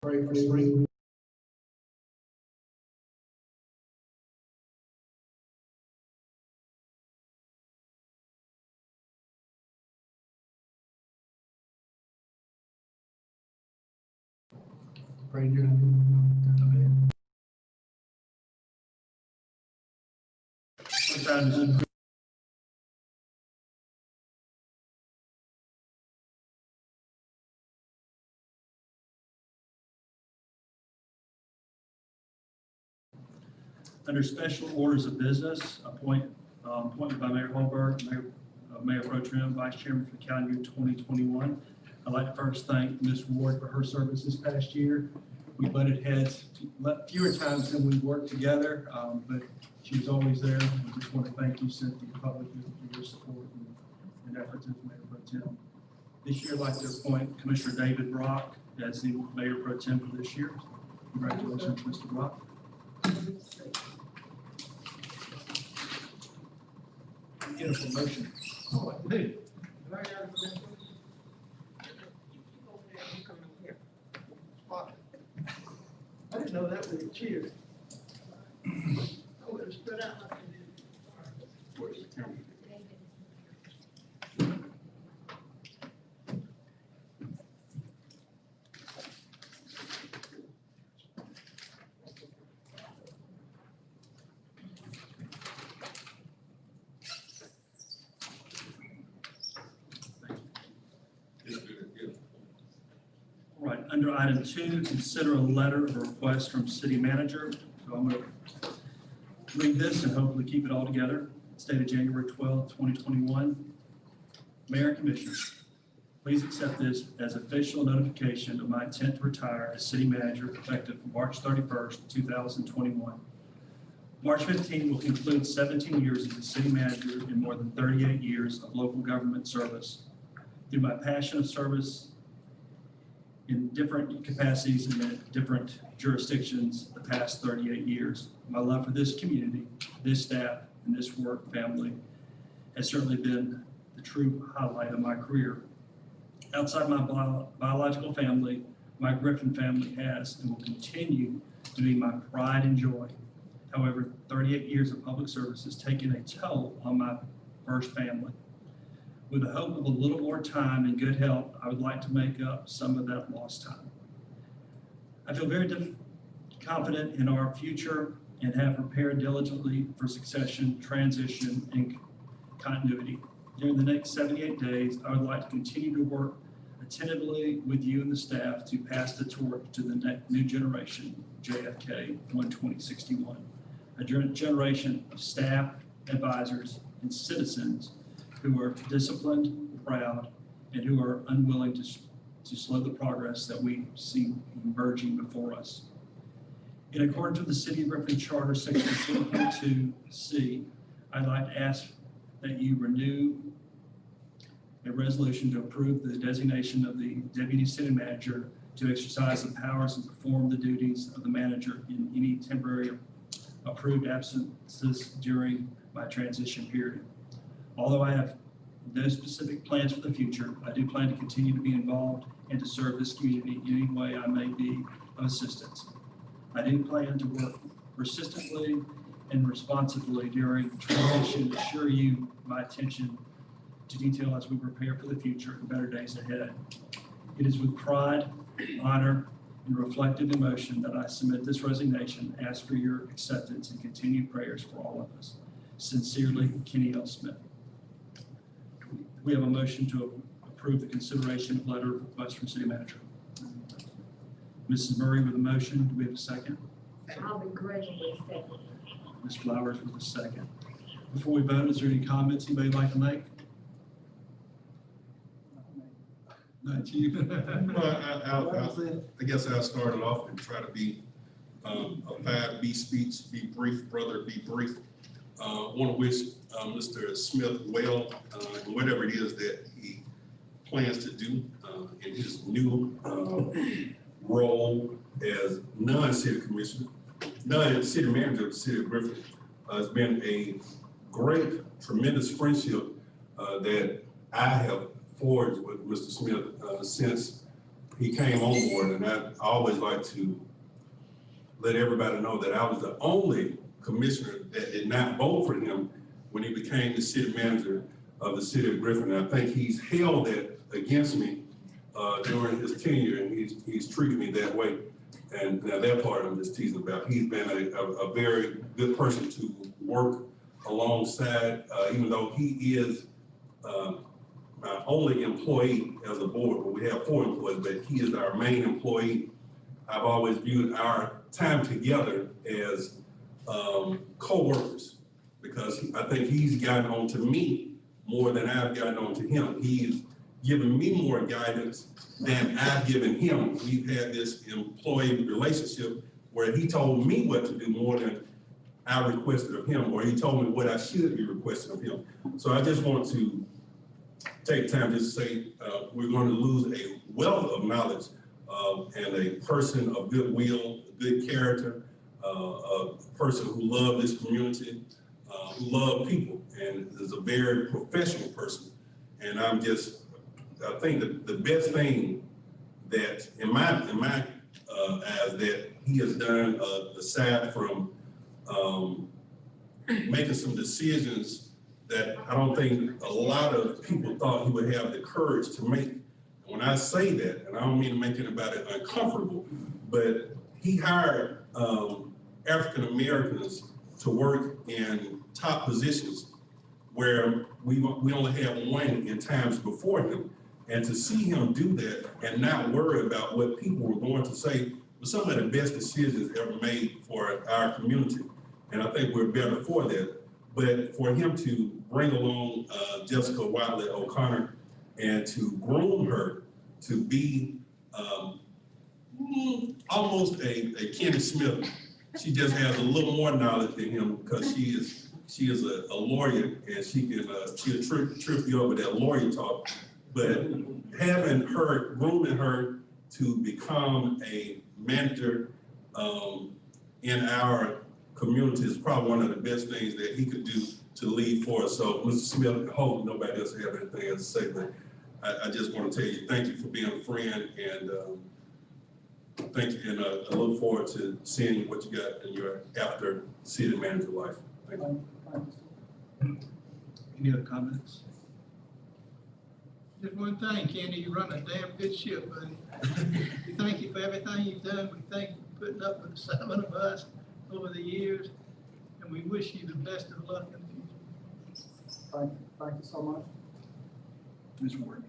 Pray for strength. Pray your Amen. Sometimes under special orders of business, appointment by Mayor Holberg, Mayor Pro Tem, Vice Chairman for the calendar year 2021. I'd like to first thank Ms. Ward for her service this past year. We butted heads fewer times than we worked together, but she was always there. We just want to thank you, Cynthia, publicly for your support and efforts as Mayor Pro Tem. This year, I'd like to appoint Commissioner David Brock as the Mayor Pro Tem for this year. Congratulations, Mr. Brock. Get a promotion. Hey. I didn't know that was a cheer. I would have stood out like I did. Where's the camera? All right, under item 2, consider a letter of request from city manager. So I'm going to read this and hopefully keep it all together. It's dated January 12, 2021. Mayor and Commissioners, please accept this as official notification of my intent to retire as city manager effective March 31st, 2021. March 15 will conclude 17 years as a city manager and more than 38 years of local government service. Through my passion of service in different capacities and in different jurisdictions the past 38 years, my love for this community, this staff, and this work family has certainly been the true highlight of my career. Outside my biological family, my Griffin family has and will continue to be my pride and joy. However, 38 years of public service has taken a toll on my first family. With the hope of a little more time and good health, I would like to make up some of that lost time. I feel very confident in our future and have prepared diligently for succession, transition, and continuity. During the next 78 days, I would like to continue to work attentively with you and the staff to pass the torch to the new generation, JFK 12061, a generation of staff, advisors, and citizens who are disciplined, proud, and who are unwilling to slow the progress that we see emerging before us. In accordance with the City of Griffin Charter, Section 4.2C, I'd like to ask that you renew a resolution to approve the designation of the Deputy City Manager to exercise the powers and perform the duties of the manager in any temporary approved absences during my transition period. Although I have no specific plans for the future, I do plan to continue to be involved and to serve this community in any way I may be of assistance. I do plan to work persistently and responsibly during the transition to assure you my attention to detail as we prepare for the future and better days ahead. It is with pride, honor, and reflective emotion that I submit this resignation, ask for your acceptance and continued prayers for all of us. Sincerely, Kenny L. Smith. We have a motion to approve the consideration of letter of request from City Manager. Mrs. Murray with a motion. Do we have a second? I'll be grateful with a second. Ms. Flowers with a second. Before we vote, is there any comments anybody would like to make? Not you. Well, I guess I'll start it off and try to be a 5B speech, be brief, brother, be brief. Want to wish Mr. Smith well in whatever it is that he plans to do in his new role as non-city commissioner, non-city manager of the city of Griffin. It's been a great, tremendous friendship that I have forged with Mr. Smith since he came on board, and I always like to let everybody know that I was the only commissioner that did not vote for him when he became the city manager of the city of Griffin. And I think he's held that against me during his tenure, and he's treated me that way. And now that part I'm just teasing about. He's been a very good person to work alongside, even though he is my only employee as a board, but we have 4 employees, but he is our main employee. I've always viewed our time together as co-workers, because I think he's gotten on to me more than I've gotten on to him. He's given me more guidance than I've given him. We've had this employee relationship where he told me what to do more than I requested of him, or he told me what I should be requesting of him. So I just want to take time to say we're going to lose a wealth of knowledge and a person of goodwill, good character, a person who loved this community, who loved people, and is a very professional person. And I think that the best thing that in my eyes that he has done, aside from making some decisions that I don't think a lot of people thought he would have the courage to make. When I say that, and I don't mean to make anybody uncomfortable, but he hired African Americans to work in top positions where we only had one in times before him. And to see him do that and not worry about what people were going to say was some of the best decisions ever made for our community. And I think we're better for that. But for him to bring along Jessica Wiley O'Connor and to groom her to be almost a Kenny Smith, she just has a little more knowledge than him, because she is a lawyer, and she'll trip you over that lawyer talk. But having her, grooming her to become a manager in our community is probably one of the best things that he could do to lead for us. So, Mr. Smith, I hope nobody else have anything else to say, but I just want to tell you, thank you for being a friend, and thank you, and I look forward to seeing what you got in your after city manager life. Thank you. Any other comments? Just one thing, Kenny, you run a damn good ship, buddy. We thank you for everything you've done. We thank you for putting up with the 7 of us over the years, and we wish you the best of luck in the future. Thank you so much. Ms. Ward.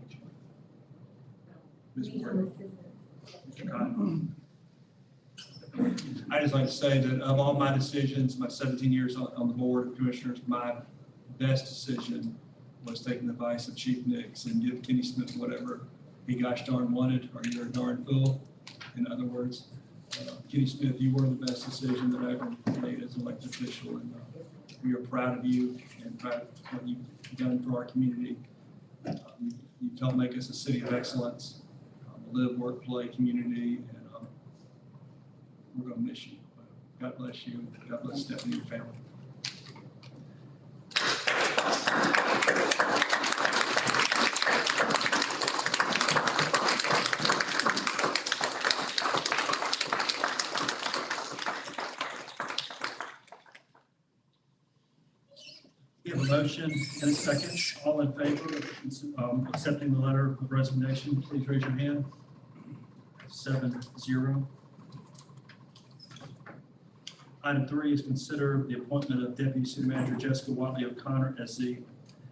Ms. Ward. Mr. Cotton. I just like to say that of all my decisions, my 17 years on the board of commissioners, my best decision was taking the advice of Chief Nix and give Kenny Smith whatever he gosh darn wanted, or you're a darn fool. In other words, Kenny Smith, you were the best decision that I ever made as an elected official, and we are proud of you and proud of what you've done for our community. You've helped make us a city of excellence, a live, work, play community, and we're going to miss you. God bless you. God bless Stephanie and your family. We have a motion and a second. All in favor of accepting the letter of resignation, please raise your hand. 7-0. Item 3 is consider the appointment of Deputy City Manager Jessica Watley O'Connor as the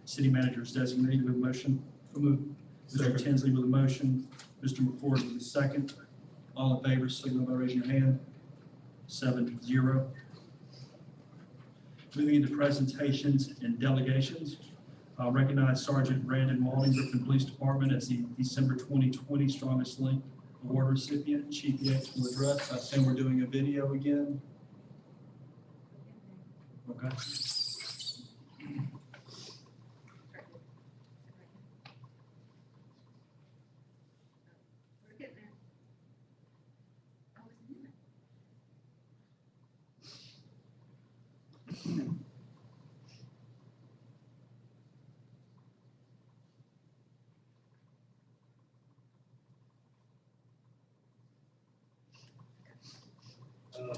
city manager's designee. With a motion, Mr. Tinsley with a motion, Mr. McCord with a second. All in favor, signal by raising your hand. 7-0. Moving into presentations and delegations, I'll recognize Sergeant Brandon Walding, Griffin Police Department, as the December 2020 Strongest Link Award recipient. Chief Yates will address. I assume we're doing a video again. Okay.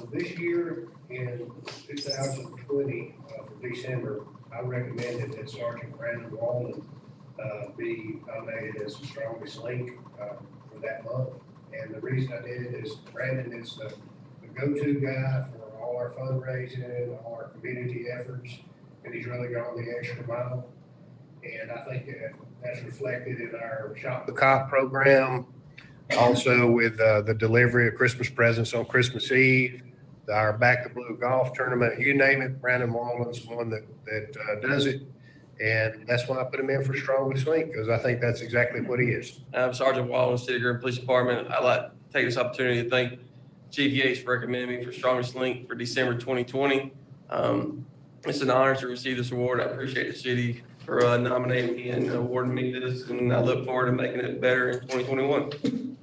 This year in 2020, for December, I recommended that Sergeant Brandon Wallen be nominated as the strongest link for that month. And the reason I did it is Brandon is the go-to guy for all our fundraising, all our community efforts, and he's really gone the extra mile. And I think that's reflected in our Shop the Cop program, also with the delivery of Christmas presents on Christmas Eve, our Back to Blue golf tournament, you name it, Brandon Wallen's one that does it. And that's why I put him in for strongest link, because I think that's exactly what he is. I'm Sergeant Wallen, City of Griffin Police Department. I'd like to take this opportunity to thank Chief Yates for recommending me for strongest link for December 2020. It's an honor to receive this award. I appreciate the city for nominating me and awarding me this, and I look forward to making it better in 2021.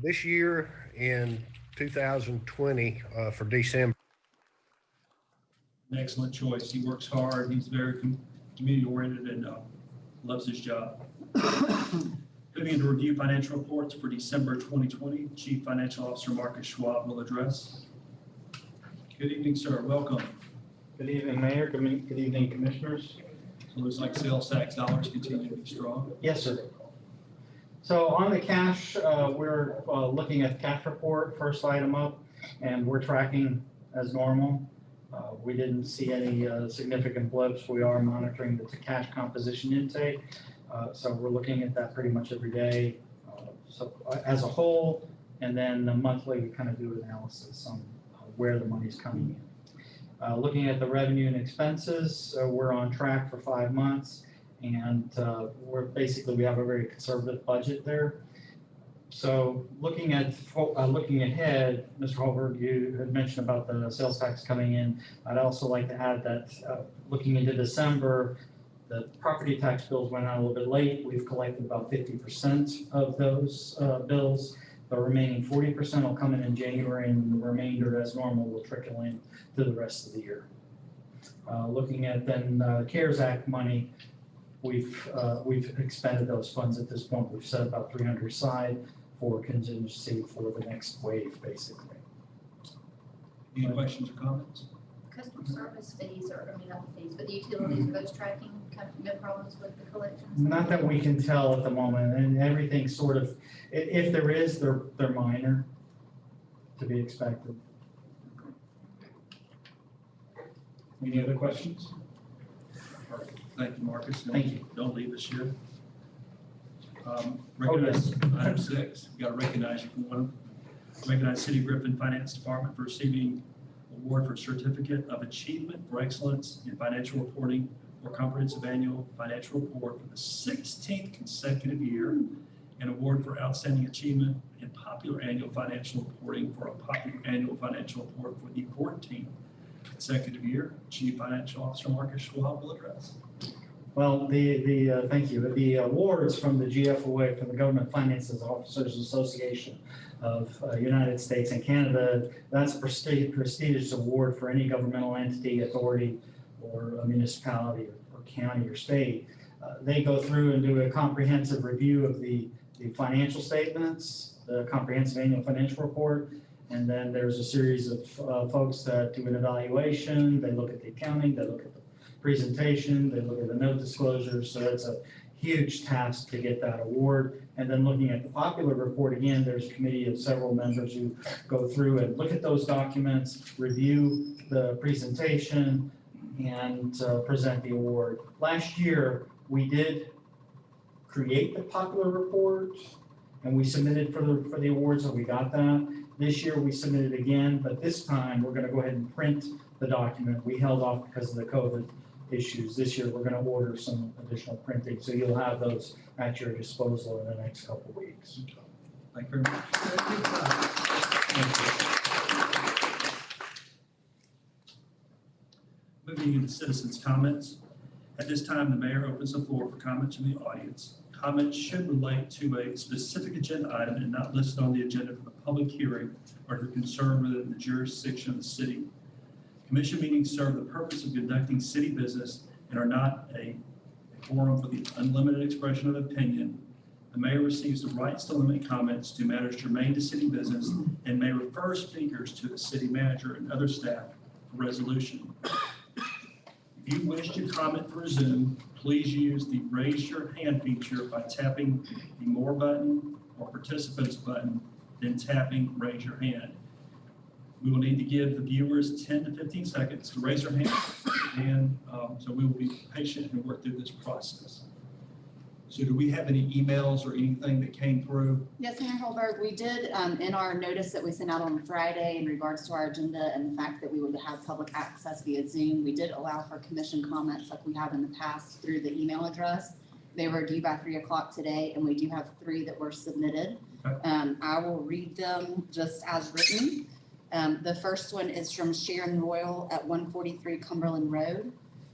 This year in 2020 for December. An excellent choice. He works hard. He's very community oriented and loves his job. Moving into review financial reports for December 2020, Chief Financial Officer Marcus Schwab will address. Good evening, sir. Welcome. Good evening, Mayor. Good evening, Commissioners. So it looks like sales tax dollars continue to be strong. Yes, sir. So on the cash, we're looking at the cash report, first item up, and we're tracking as normal. We didn't see any significant blips. We are monitoring the cash composition intake. So we're looking at that pretty much every day. So as a whole, and then monthly, we kind of do analysis on where the money's coming in. Looking at the revenue and expenses, we're on track for 5 months. And we have a very conservative budget there. So looking ahead, Mr. Holberg, you had mentioned about the sales tax coming in. I'd also like to add that looking into December, the property tax bills went out a little bit late. We've collected about 50% of those bills. The remaining 40% will come in January, and the remainder, as normal, will trickle in to the rest of the year. Looking at then CARES Act money, we've expended those funds at this point. We've set about 300 aside for contingency for the next wave, basically. Any questions or comments? Customer service fees are, not the fees, but the utilities, are those tracking, no problems with the collections? Not that we can tell at the moment, and everything's sort of, if there is, they're minor to be expected. Any other questions? Thank you, Marcus. Thank you. Don't leave us here. Recognize item 6. We got to recognize you for one. Recognize City of Griffin Finance Department for receiving award for Certificate of Achievement for Excellence in Financial Reporting for Comprehensive Annual Financial Report for the 16th consecutive year, and award for Outstanding Achievement in Popular Annual Financial Reporting for a Popular Annual Financial Report for the 14th consecutive year. Chief Financial Officer Marcus Schwab will address. Well, thank you. The awards from the GFOA, from the Government Finances Officers Association of United States and Canada, that's a prestigious award for any governmental entity, authority, or a municipality or county or state. They go through and do a comprehensive review of the financial statements, the comprehensive annual financial report, and then there's a series of folks that do an evaluation. They look at the accounting, they look at the presentation, they look at the note disclosures. So it's a huge task to get that award. And then looking at the popular report, again, there's a committee of several members who go through and look at those documents, review the presentation, and present the award. Last year, we did create the popular report, and we submitted for the awards, so we got that. This year, we submitted again, but this time, we're going to go ahead and print the document. We held off because of the COVID issues. This year, we're going to order some additional printing, so you'll have those at your disposal in the next couple of weeks. Thank you very much. Thank you. Moving into citizens' comments. At this time, the mayor opens the floor for comments from the audience. Comments should relate to a specific agenda item and not listed on the agenda for the public hearing or to concern within the jurisdiction of the city. Commission meetings serve the purpose of conducting city business and are not a forum for the unlimited expression of opinion The mayor receives the rights to limit comments to matters germane to city business and may refer speakers to the city manager and other staff for resolution. If you wish to comment through Zoom, please use the raise your hand feature by tapping the more button or participants button, then tapping raise your hand. We will need to give the viewers 10 to 15 seconds to raise their hand, and so we will be patient and work through this process. So do we have any emails or anything that came through? Yes, Mayor Holberg, we did, in our notice that we sent out on Friday in regards to our agenda and the fact that we would have public access via Zoom, we did allow for commission comments like we have in the past through the email address. They were due by 3 o'clock today, and we do have 3 that were submitted. Okay. I will read them just as written. The first one is from Sharon Royal at 143 Cumberland Road.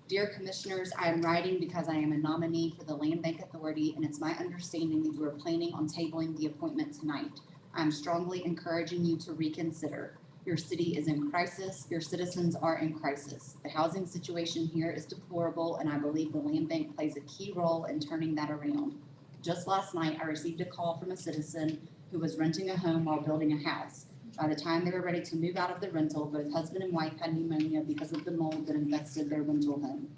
Dear Commissioners, I am writing because I am a nominee for the Land Bank Authority, and it's my understanding that you are planning on tabling the appointment tonight. I'm strongly encouraging you to reconsider. Your city is in crisis. Your citizens are in crisis. The housing situation here is deplorable, and I believe the Land Bank plays a key role in turning that around. Just last night, I received a call from a citizen who was renting a home while building a house. By the time they were ready to move out of the rental, both husband and wife had pneumonia because of the mold that infested their rental home.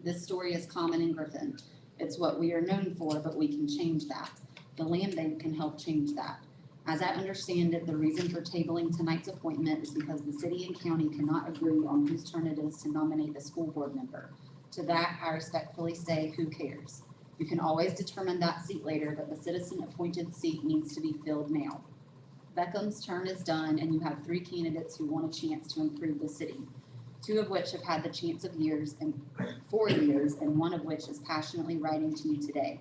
This story is common in Griffin. It's what we are known for, but we can change that. The Land Bank can help change that. As I understand it, the reason for tabling tonight's appointment is because the city and county cannot agree on whose turn it is to nominate the school board member. To that, I respectfully say, who cares? You can always determine that seat later, but the citizen-appointed seat needs to be filled now. Beckham's turn is done, and you have 3 candidates who want a chance to improve the city, 2 of which have had the chance of years and 4 years, and 1 of which is passionately writing to you today.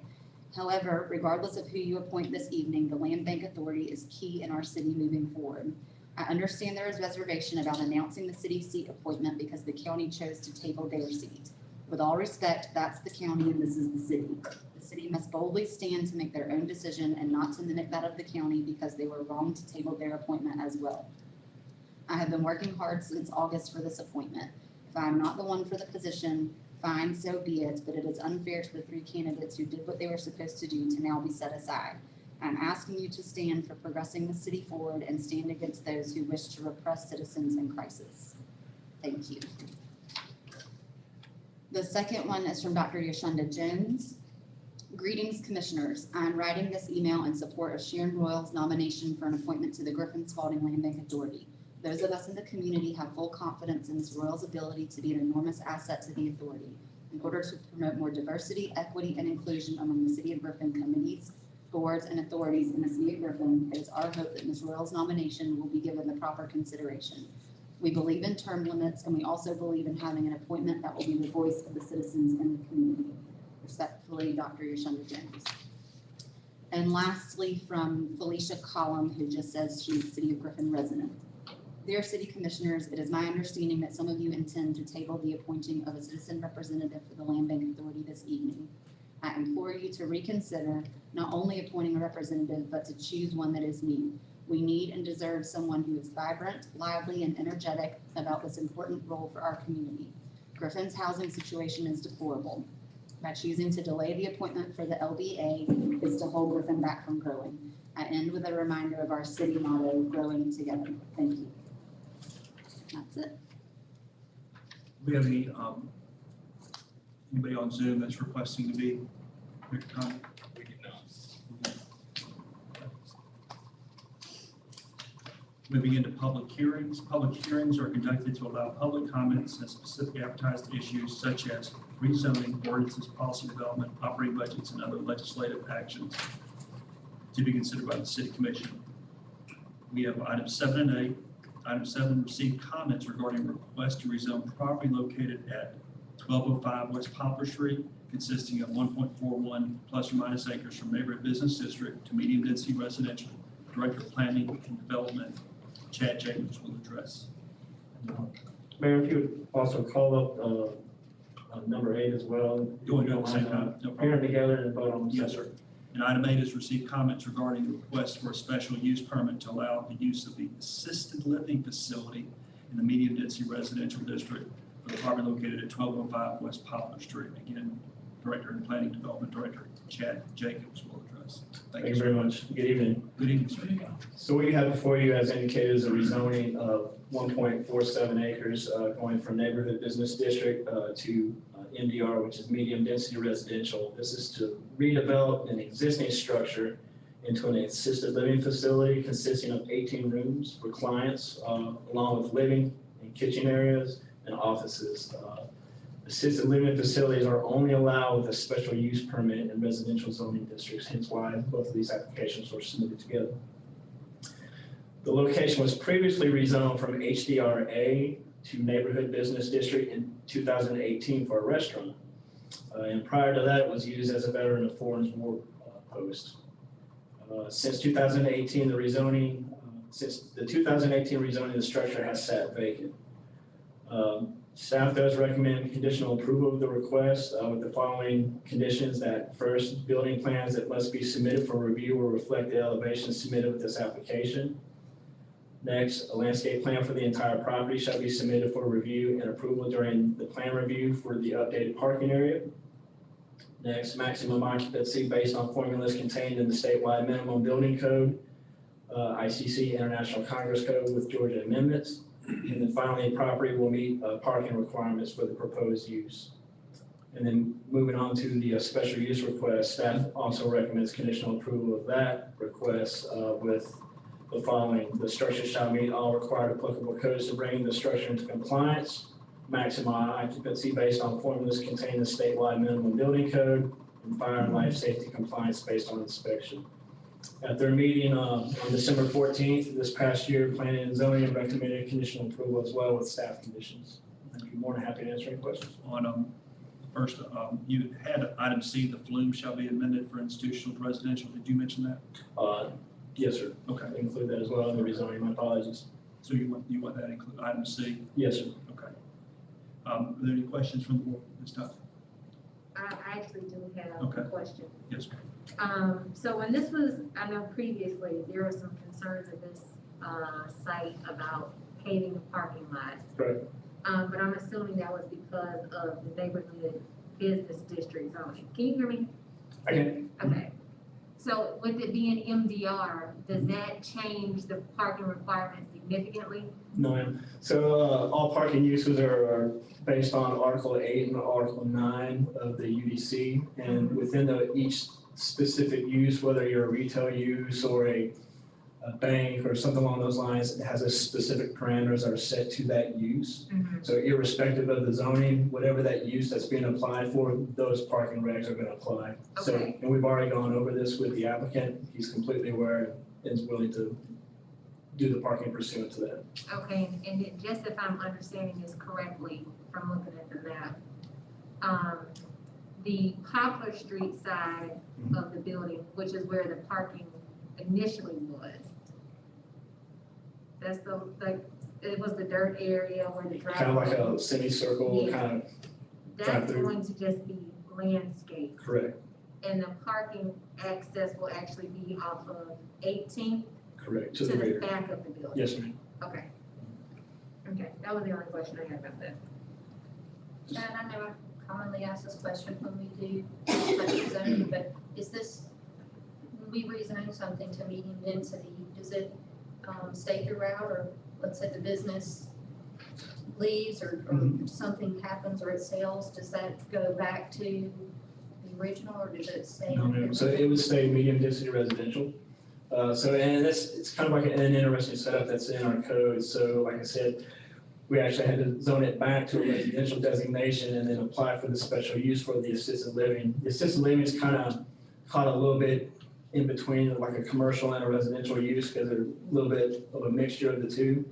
However, regardless of who you appoint this evening, the Land Bank Authority is key in our city moving forward. I understand there is reservation about announcing the city seat appointment because the county chose to table their seat. With all respect, that's the county and this is the city. The city must boldly stand to make their own decision and not to mimic that of the county because they were wrong to table their appointment as well. I have been working hard since August for this appointment. If I am not the one for the position, fine, so be it, but it is unfair to the 3 candidates who did what they were supposed to do to now be set aside. I'm asking you to stand for progressing the city forward and stand against those who wish to repress citizens in crisis. Thank you. The second one is from Dr. Yoshunda Jones. Greetings, Commissioners. I'm writing this email in support of Sharon Royal's nomination for an appointment to the Griffin Spalding Land Bank Authority. Those of us in the community have full confidence in Ms. Royal's ability to be an enormous asset to the authority. In order to promote more diversity, equity, and inclusion among the City of Griffin committees, boards, and authorities in the City of Griffin, it is our hope that Ms. Royal's nomination will be given the proper consideration. We believe in term limits, and we also believe in having an appointment that will be the voice of the citizens in the community. Respectfully, Dr. Yoshunda Jones. And lastly, from Felicia Collum, who just says she's a City of Griffin resident. Dear City Commissioners, it is my understanding that some of you intend to table the appointing of a citizen representative for the Land Bank Authority this evening. I implore you to reconsider not only appointing a representative, but to choose one that is me. We need and deserve someone who is vibrant, lively, and energetic about this important role for our community. Griffin's housing situation is deplorable. By choosing to delay the appointment for the LBA is to hold Griffin back from growing. I end with a reminder of our city motto, growing together. Thank you. That's it. Do we have any, anybody on Zoom that's requesting to be here to comment? We do not. Moving into public hearings. Public hearings are conducted to allow public comments on specific advertised issues such as rezoning, ordinances, policy development, operating budgets, and other legislative actions to be considered by the City Commission. We have items 7 and 8. Item 7, received comments regarding request to rezone property located at 1205 West Poplar Street, consisting of 1.41 plus or minus acres from neighborhood business district to medium density residential. Director of Planning and Development, Chad Jacobs, will address. Mayor, if you would also call up number 8 as well. You want to do it at the same time? No Hearing problem. together and vote on them. Yes, sir. And item 8 is received comments regarding the request for a special use permit to allow the use of the assisted living facility in the medium density residential district for the property located at 1205 West Poplar Street. Again, Director of Planning Development, Director Chad Jacobs will address. us. Thank you very much. Good evening. Good evening, sir. So what you have before you, as indicated, is a rezoning of 1.47 acres going from neighborhood business district to MDR, which is medium density residential. This is to redevelop an existing structure into an assisted living facility consisting of 18 rooms for clients, along with living and kitchen areas and offices. Assisted living facilities are only allowed with a special use permit in residential zoning districts, hence why both of these applications were submitted together. The location was previously rezoned from HDRA to Neighborhood Business District in 2018 for a restaurant. And prior to that, it was used as a Veteran of Foreign War post. Since 2018, the rezoning, the structure has sat vacant. Staff does recommend conditional approval of the request with the following conditions: that first, building plans that must be submitted for review will reflect the elevations submitted with this application. Next, a landscape plan for the entire property shall be submitted for review and approval during the plan review for the updated parking area. Next, maximum occupancy based on formulas contained in the statewide minimum building code, ICC International Congress Code with Georgia amendments. And then finally, property will meet parking requirements for the proposed use. And then moving on to the special use request, staff also recommends conditional approval of that request with the following: the structure shall meet all required applicable codes to bring the structure into compliance, maximum occupancy based on formulas contained in the statewide minimum building code, and fire and life safety compliance based on inspection. At their meeting on December 14th this past year, Planning and Zoning recommended conditional approval as well with staff conditions. I'd be more than happy to answer any questions. On first, you had item C, the flume shall be amended for institutional to residential. Did you mention that? Yes, sir. Okay. I include that as well in the rezoning. My apologies. So you want that include item C? Yes, sir. Okay. Are there any questions from the board this time? I actually do have Okay. a question. Yes, ma'am. So when this was, I know previously, there were some concerns at this, site about paving the parking lot. Right. But I'm assuming that was because of the neighborhood business district zoning. Can you hear me? Okay. Okay. So with it being MDR, does that change the parking requirements significantly? No, ma'am. So all parking uses are based on Article 8 and Article 9 of the UDC. And within each specific use, whether you're a retail use or a bank or something along those lines, it has a specific parameters that are set to that use. So irrespective of the zoning, whatever that use that's being applied for, those parking regs are going to apply. So, Okay. and we've already gone over this with the applicant. He's completely aware and is willing to do the parking pursuant to that. Okay, and it, just if I'm understanding this correctly from looking at the map, the Poplar Street side of the building, which is where the parking initially was, that's the, like, it was the dirt area where the driveway. Kind of like a semicircle, Yeah. kind of, That's drive-through. going to just be landscape, correct, and the parking access will actually be off of 18th correct, to to the the rear. back of the building. Yes, ma'am. Okay. Okay, that was the only question I had about that. And I know I commonly ask this question when we do budget zoning, but is this, when we rezone something to medium density, does it stay throughout, or let's say the business leaves or something happens or it sells, does that go back to the original or does it stay? No, ma'am. So it would stay medium density residential. So, and it's kind of like an interesting setup that's in our code. So like I said, we actually had to zone it back to a residential designation and then apply for the special use for the assisted living. The assisted living is kind of caught a little bit in between like a commercial and a residential use because they're a little bit of a mixture of the two,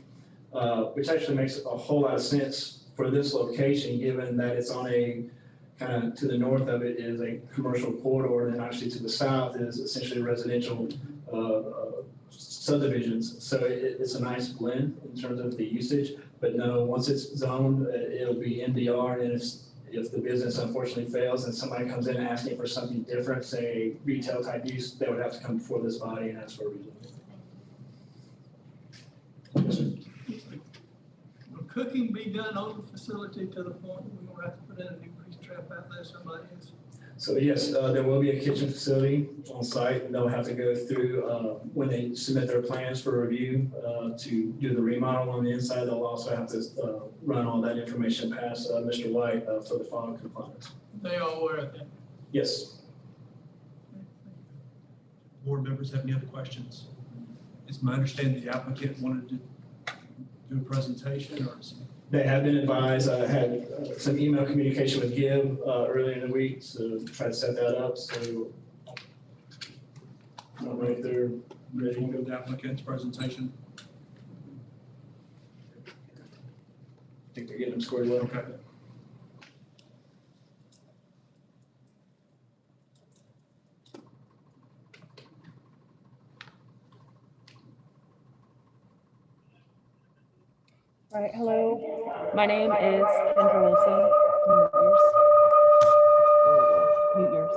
which actually makes a whole lot of sense for this location, given that it's on a kind of to the north of it is a commercial corridor, and then obviously to the south is essentially residential subdivisions. So it's a nice blend in terms of the usage, but no, once it's zoned, it'll be MDR, and if the business unfortunately fails and somebody comes in asking for something different, say retail type use, they would have to come before this body and ask for a rezoning. Yes, sir. Will cooking be done on the facility to the point that we won't have to put in a new grease trap out there somebody else? So yes, there will be a kitchen facility on site, and they'll have to go through, when they submit their plans for review, to do the remodel on the inside. They'll also have to, run all that information past, Mr. White, for the final compliance. They all aware of that. Yes. Board members have any other questions? It's my understanding the applicant wanted to do a presentation, or is They have been advised. I had some email communication with Gibb earlier in the week, so try to set that up, so I don't know if they're ready to ready. go with the applicant's presentation? I think they're getting them scored well. Okay. All right, hello. My name is Kendra Wilson. Mute yours.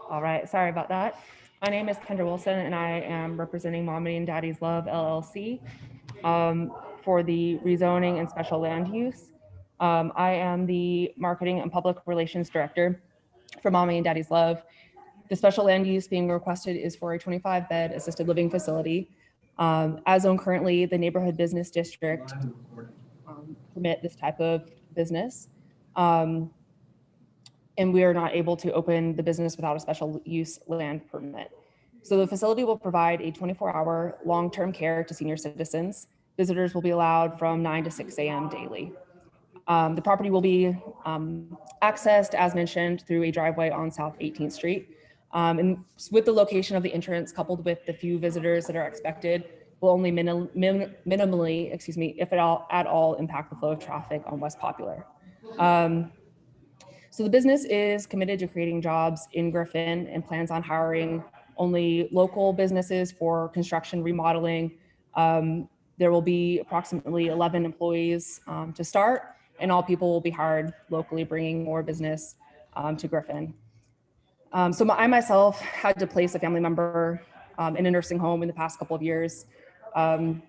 All right, sorry about that. My name is Kendra Wilson, and I am representing Mommy and Daddy's Love LLC for the rezoning and special land use. I am the Marketing and Public Relations Director for Mommy and Daddy's Love. The special land use being requested is for a 25-bed assisted living facility. As on currently, the neighborhood business district permit this type of business. And we are not able to open the business without a special use land permit. So the facility will provide a 24-hour long-term care to senior citizens. Visitors will be allowed from 9 to 6 a.m. daily. The property will be accessed, as mentioned, through a driveway on South 18th Street. And with the location of the entrance coupled with the few visitors that are expected, will only minimally, if at all, impact the flow of traffic on West Popular. So the business is committed to creating jobs in Griffin and plans on hiring only local businesses for construction, remodeling. There will be approximately 11 employees to start, and all people will be hired locally, bringing more business to Griffin. So I myself had to place a family member in a nursing home in the past couple of years. And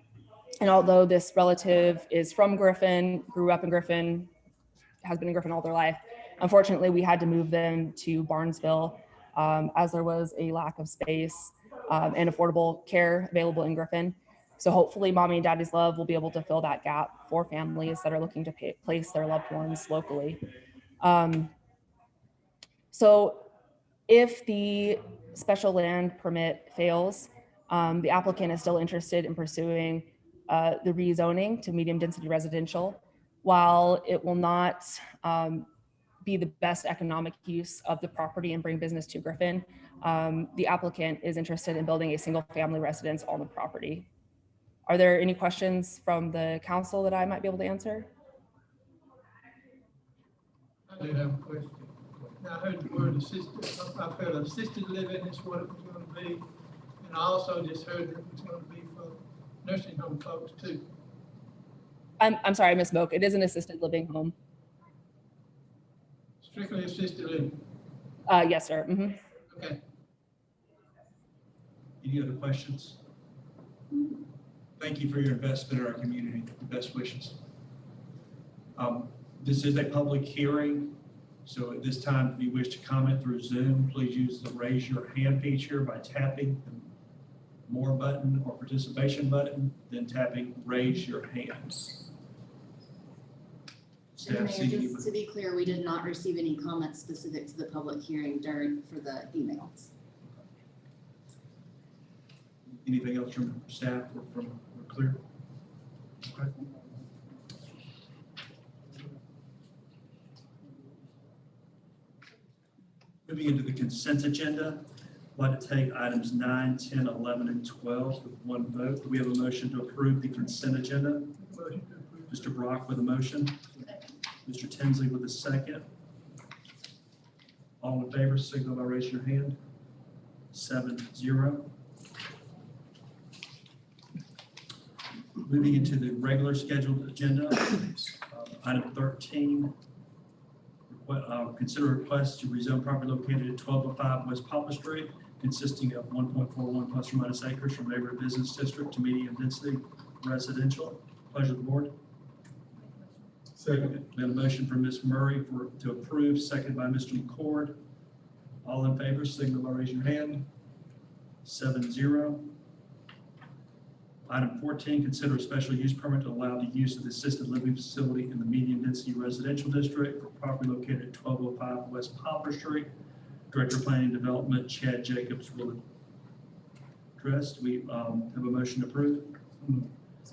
although this relative is from Griffin, grew up in Griffin, has been in Griffin all their life, unfortunately, we had to move them to Barnesville as there was a lack of space and affordable care available in Griffin. So hopefully Mommy and Daddy's Love will be able to fill that gap for families that are looking to place their loved ones locally. So if the special land permit fails, the applicant is still interested in pursuing the rezoning to medium density residential. While it will not be the best economic use of the property and bring business to Griffin, the applicant is interested in building a single family residence on the property. Are there any questions from the council that I might be able to answer? I do have a question. Now, I heard the word assisted, I've heard assisted living is what it was gonna be. And I also just heard that it was gonna be for nursing home folks too. I'm sorry, I misspoke. It is an assisted living home. Strictly assisted living. Yes, sir. Mhm. Okay. Any other questions? Thank you for your investment in our community. Best wishes. This is a public hearing, so at this time, if you wish to comment through Zoom, please use the raise your hand feature by tapping the more button or participation button, then tapping raise your hands. And Mayor, just to be clear, we did not receive any comments specific to the public hearing for the emails. Anything else from staff or we're clear? Okay. Moving into the consent agenda, I'd like to take items 9, 10, 11, and 12 with one vote. We have a motion to approve the consent agenda. Motion to approve. Mr. Brock with a motion. Mr. Tinsley with a second. All in favor, signal by raising your hand. 7-0. Moving into the regular scheduled agenda, item 13. Consider request to rezone property located at 1205 West Poplar Street, consisting of 1.41 plus or minus acres from neighborhood business district to medium density residential. Pleasure of the board. Second. We have a motion from Ms. Murray to approve, seconded by Mr. McCord. All in favor, signal by raising your hand. 7-0. Item 14, consider a special use permit to allow the use of the assisted living facility in the medium density residential district for property located at 1205 West Poplar Street. Director of Planning and Development, Chad Jacobs, will address. We have a motion to approve.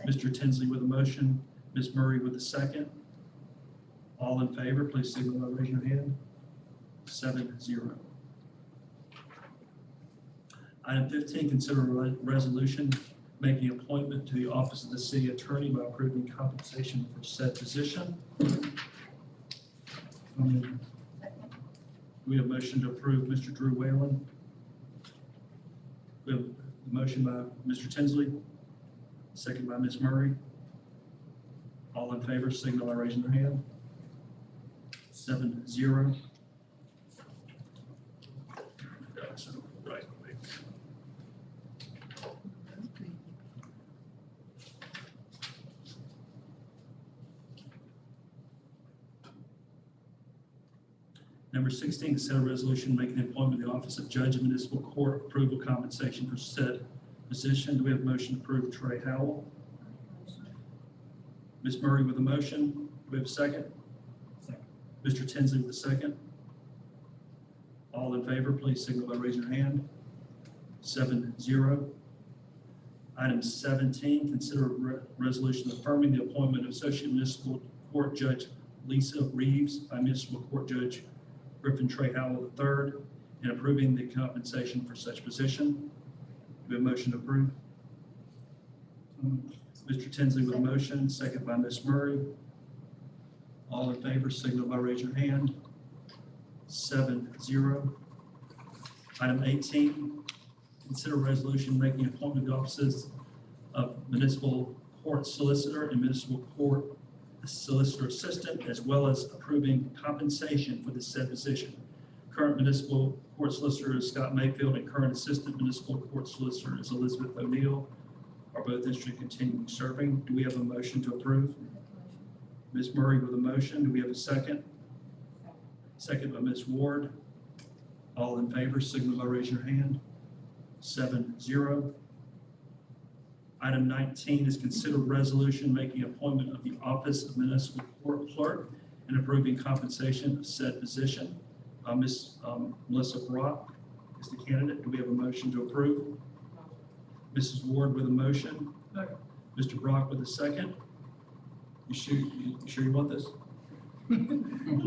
Mr. Tinsley with a motion, Ms. Murray with a second. All in favor, please signal by raising your hand. 7-0. Item 15, consider a resolution making appointment to the office of the city attorney by approving compensation for said position. We have a motion to approve Mr. Drew Whalen. We have a motion by Mr. Tinsley, second by Ms. Murray. All in favor, signal by raising their hand. 7-0. Right. Number 16, consider a resolution making an appointment to the office of Judge of Municipal Court, approval compensation for said position. Do we have a motion to approve Trey Howell? Ms. Murray with a motion. Do we have a second? Second. Mr. Tinsley with a second. All in favor, please signal by raising your hand. 7-0. Item 17, consider a resolution affirming the appointment of Associate Municipal Court Judge Lisa Reeves by Municipal Court Judge Griffin Trey Howell III and approving the compensation for such position. Do we have a motion to approve? Mr. Tinsley with a motion, second by Ms. Murray. All in favor, signal by raising your hand. 7-0. Item 18, consider a resolution making appointment to offices of Municipal Court Solicitor and Municipal Court Solicitor Assistant, as well as approving compensation for the said position. Current Municipal Court Solicitor is Scott Mayfield, and current Assistant Municipal Court Solicitor is Elizabeth O'Neill, are both interested in continuing serving. Do we have a motion to approve? Ms. Murray with a motion. Do we have a second? Second by Ms. Ward. All in favor, signal by raising your hand. 7-0. Item 19 is consider resolution making appointment of the Office of Municipal Court Clerk and approving compensation of said position. Ms. Melissa Brock is the candidate. Do we have a motion to approve? Mrs. Ward with a motion. Second. Mr. Brock with a second. You sure you want this?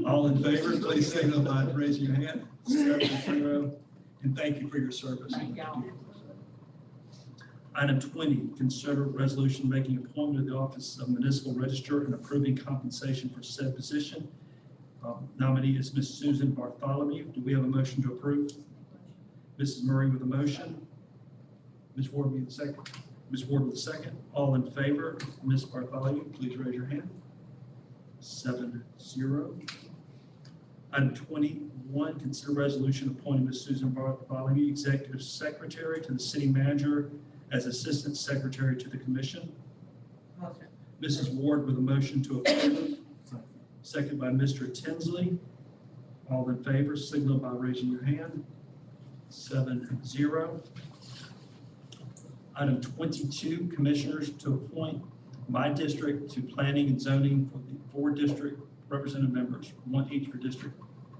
All in favor, please signal by raising your hand. 7-0. And thank you for your service. Thank y'all. Item 20, consider resolution making appointment to the Office of Municipal Register and approving compensation for said position. Nominee is Ms. Susan Bartholomew. Do we have a motion to approve? Mrs. Murray with a motion. Ms. Ward with a second. Ms. Ward with a second. All in favor, Ms. Bartholomew, please raise your hand. 7-0. Item 21, consider resolution appointing Ms. Susan Bartholomew, Executive Secretary to the City Manager as Assistant Secretary to the Commission. Motion. Mrs. Ward with a motion to approve. Second by Mr. Tinsley. All in favor, signal by raising your hand. 7-0. Item 22, Commissioners to appoint my district to Planning and Zoning for the 4 district representative members, 1 each for District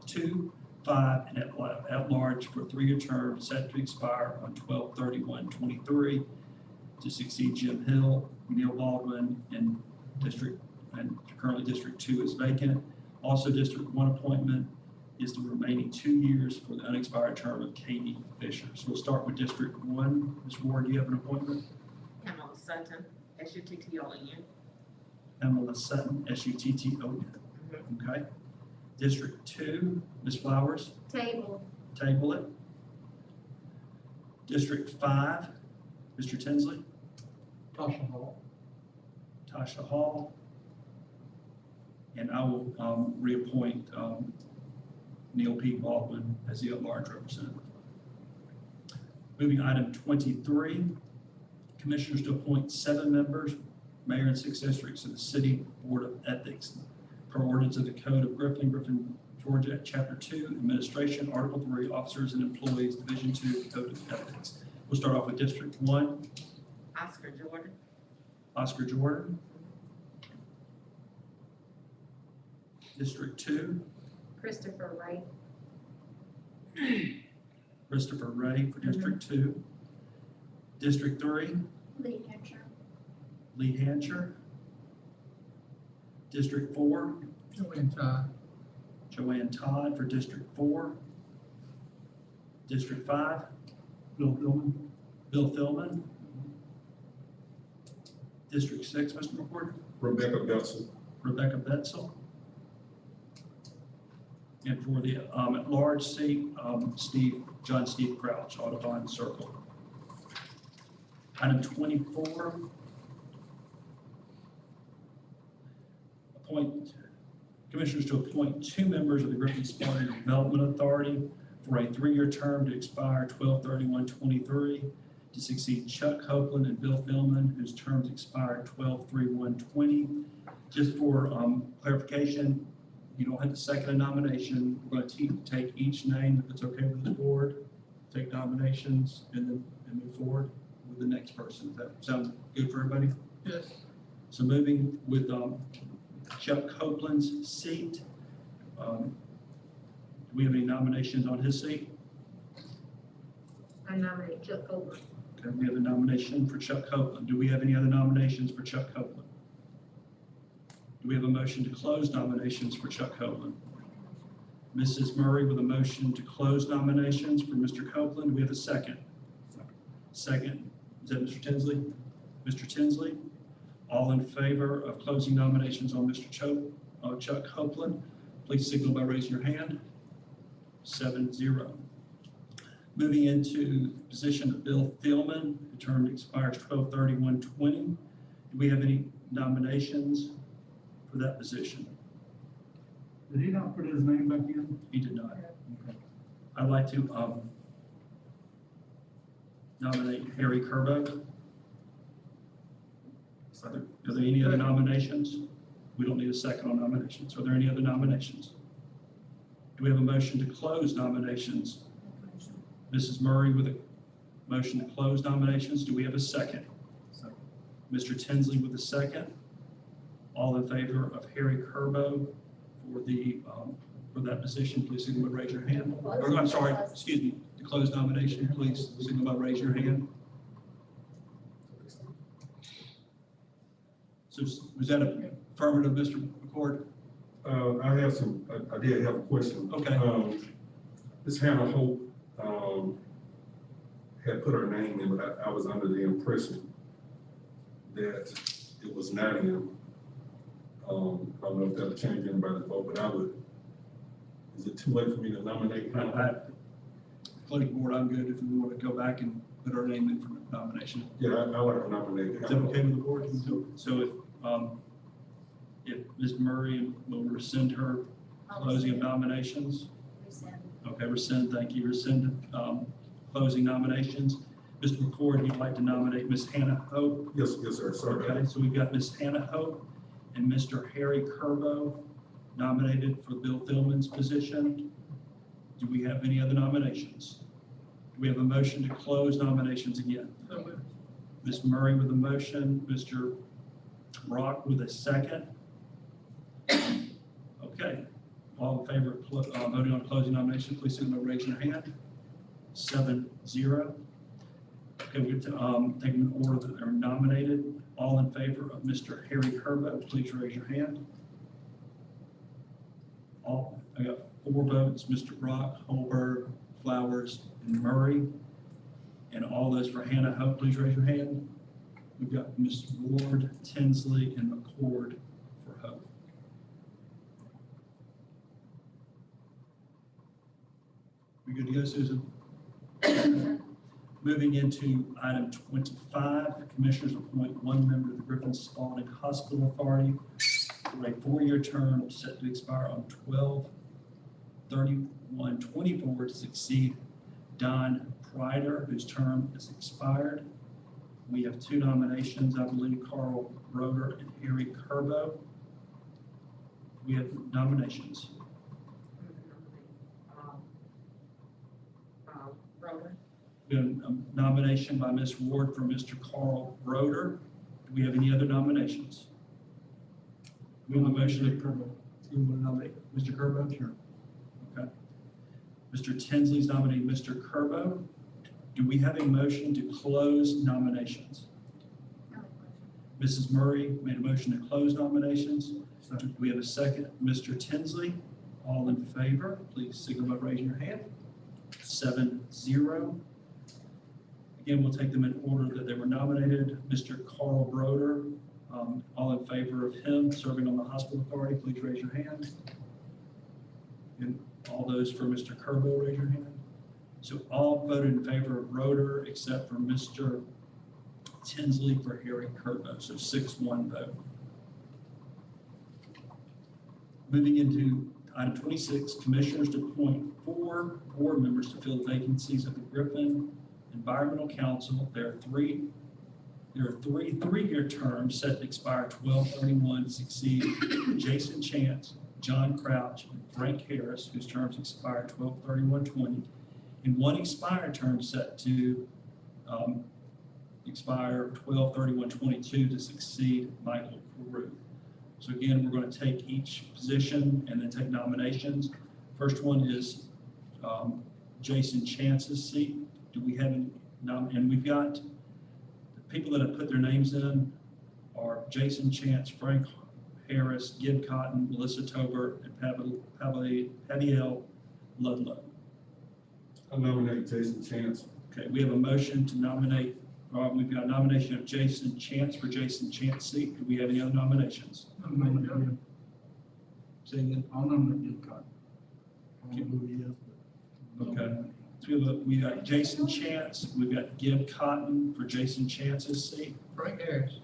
2, 5, and at large for 3-year term set to expire on 12/31/23 to succeed Jim Hill, Neil Baldwin, and currently District 2 is vacant. Also, District 1 appointment is the remaining 2 years for the unexpired term of Katie Fisher. So we'll start with District 1. Ms. Ward, do you have an appointment? Pamela Sutton, S-U-T-T-O-N. Pamela Sutton, S-U-T-T-O-N. Okay. District 2, Ms. Flowers, Table. table it. District 5, Mr. Tinsley, Tasha Hall. Tasha Hall. And I will reappoint Neil P. Baldwin as the at-large representative. Moving to item 23, Commissioners to appoint 7 members, mayor and 6 districts of the City Board of Ethics. per ordinance of the Code of Griffin, Georgia, Chapter 2, Administration, Article 3, Officers and Employees, Division 2, Code of Ethics. We'll start off with District 1, Oscar Jordan. Oscar Jordan. District 2, Christopher Wright. Christopher Ray for District 2. District 3, Lee Hatcher. Lee Hancher. District 4, Joanne Todd. Joanne Todd for District 4. District 5, Bill Philman. Bill Philman. District 6, Mr. McCord, Rebecca Benson. Rebecca Betzel. And for the at-large seat, John Steve Crouch, Audubon Circle. Item 24, appoint commissioners to appoint 2 members of the Griffin Spalding Development Authority for a 3-year term to expire 12/31/23 to succeed Chuck Copeland and Bill Philman, whose terms expire 12/31/20. Just for clarification, you don't have to second a nomination. We're going to take each name, if it's okay with the board, take nominations, and then move forward with the next person. Does that sound good for everybody? Yes. So moving with Chuck Copeland's seat. Do we have any nominations on his seat? I nominate Chuck Copeland. Okay, we have a nomination for Chuck Copeland. Do we have any other nominations for Chuck Copeland? Do we have a motion to close nominations for Chuck Copeland? Mrs. Murray with a motion to close nominations for Mr. Copeland. Do we have a second? Second. Is that Mr. Tinsley? Mr. Tinsley? All in favor of closing nominations on Mr. Chuck Copeland, please signal by raising your hand. 7-0. Moving into the position of Bill Thielman, the term expires 12/31/20. Do we have any nominations for that position? Did he not put his name back in? He did not. I'd like to nominate Harry Kerbo. Are there any other nominations? We don't need a second on nominations. Are there any other nominations? Do we have a motion to close nominations? Mrs. Murray with a motion to close nominations. Do we have a second? Mr. Tinsley with a second. All in favor of Harry Kerbo for that position, please signal by raise your hand. Or, I'm sorry, excuse me, to close nomination, please signal by raise your hand. So was that affirmative, Mr. McCord? I did have a question. Okay. Ms. Hannah Hope, had put her name in, but I was under the impression that it was not in. I don't know if that'll change anybody's vote, but is it too late for me to nominate Hannah? Including board, I'm good if we want to go back and put our name in for nomination. Yeah, I like to nominate Is that Hannah. okay with the board? So if Ms. Murray will rescind her closing of nominations? Rescind. Okay, rescind, thank you, rescind closing nominations. Mr. McCord, you'd like to nominate Ms. Hannah Hope? Yes, sir, sorry. Okay, so we've got Ms. Hannah Hope and Mr. Harry Kerbo nominated for Bill Thielman's position. Do we have any other nominations? Do we have a motion to close nominations again? So moved. Ms. Murray with a motion, Mr. Rock with a second. Okay, all in favor of voting on closing nomination, please signal by raising your hand. 7-0. Okay, we're taking an order that they're nominated. All in favor of Mr. Harry Kerbo, please raise your hand. I got 4 votes, Mr. Brock, Holberg, Flowers, and Murray. And all those for Hannah Hope, please raise your hand. We've got Ms. Ward, Tinsley, and McCord for Hope. We good to go, Susan? Moving into item 25, commissioners appoint 1 member of the Griffin Spalding Hospital Authority for a 4-year term set to expire on 12/31/24 to succeed Don Pryder, whose term is expired. We have 2 nominations, I believe, Carl Roeder and Harry Kerbo. We have nominations. Roller. We have a nomination by Ms. Ward for Mr. Carl Roeder. Do we have any other nominations? We have a motion to. You want to nominate Mr. Kerbo? Sure. Okay. Mr. Tinsley's nominating Mr. Kerbo. Do we have a motion to close nominations? Mrs. Murray made a motion to close nominations. Do we have a second? Mr. Tinsley, all in favor, please signal by raising your hand. 7-0. Again, we'll take them in order that they were nominated. Mr. Carl Broder, all in favor of him serving on the hospital authority, please raise your hand. And all those for Mr. Kerbo, raise your hand. So all voted in favor of Broder except for Mr. Tinsley for Harry Kerbo, so 6-1 vote. Moving into item 26, commissioners to appoint 4 board members to fill the vacancies of the Griffin Environmental Council. There are three 3-year terms set to expire 12/31 to succeed Jason Chance, John Crouch, and Frank Harris, whose terms expire 12/31/20, and 1 expired term set to expire 12/31/22 to succeed Michael Carew. So again, we're going to take each position and then take nominations. First one is Jason Chance's seat. Do we have any and we've got the people that have put their names in are Jason Chance, Frank Harris, Gib Cotton, Melissa Tober, and Paviel Ludlow. I nominate Jason Chance. Okay, we have a motion to nominate, we've got a nomination of Jason Chance for Jason Chance seat. Do we have any other nominations? Say again. I'll nominate Gib Cotton. Okay. So we got Jason Chance, we've got Gib Cotton for Jason Chance's seat. Frank Harris.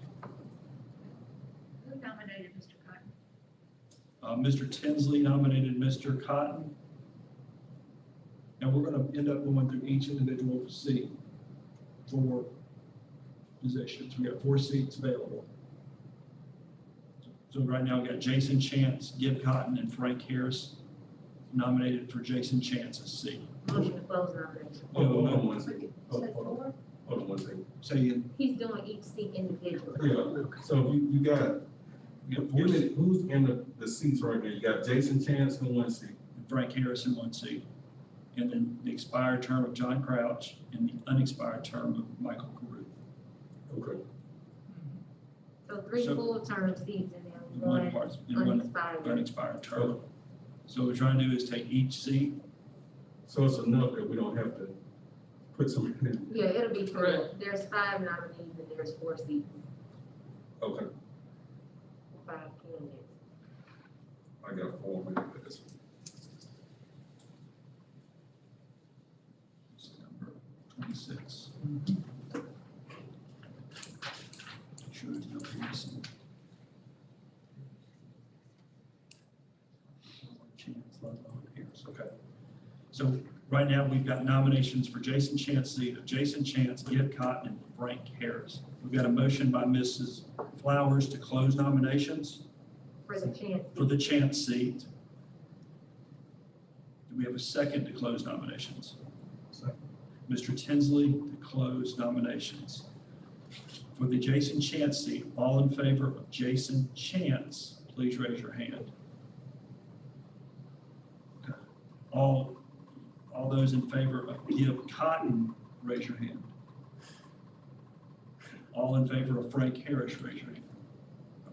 Who nominated Mr. Cotton? Mr. Tinsley nominated Mr. Cotton. And we're going to end up going through each individual seat for positions. We got 4 seats available. So right now we got Jason Chance, Gib Cotton, and Frank Harris nominated for Jason Chance's seat. Motion to close nomination. Hold on one second. Hold on one second. Say again. He's doing each seat individually. Yeah, so you got, who's in the seats right now? You got Jason Chance in 1 seat. Frank Harris in 1 seat. And then the expired term of John Crouch and the unexpired term of Michael Carew. Okay. So 3 So- full-term seats and then One one part, and one unexpired. unexpired term. So what we're trying to do is take each seat. So it's enough that we don't have to put some in. Yeah, it'll be 4. Correct. There's 5 nominees and there's 4 seats, Okay, 5 candidates. I got 4 minutes for this one. Number 26. Sure there's no reason. Okay. So right now, we've got nominations for Jason Chance seat of Jason Chance, Gib Cotton, and Frank Harris. We've got a motion by Mrs. Flowers to close nominations For the chance. for the Chance seat. Do we have a second to close nominations? Second. Mr. Tinsley to close nominations. For the Jason Chance seat, all in favor of Jason Chance, please raise your hand. Okay. All those in favor of Gib Cotton, raise your hand. All in favor of Frank Harris, raise your hand.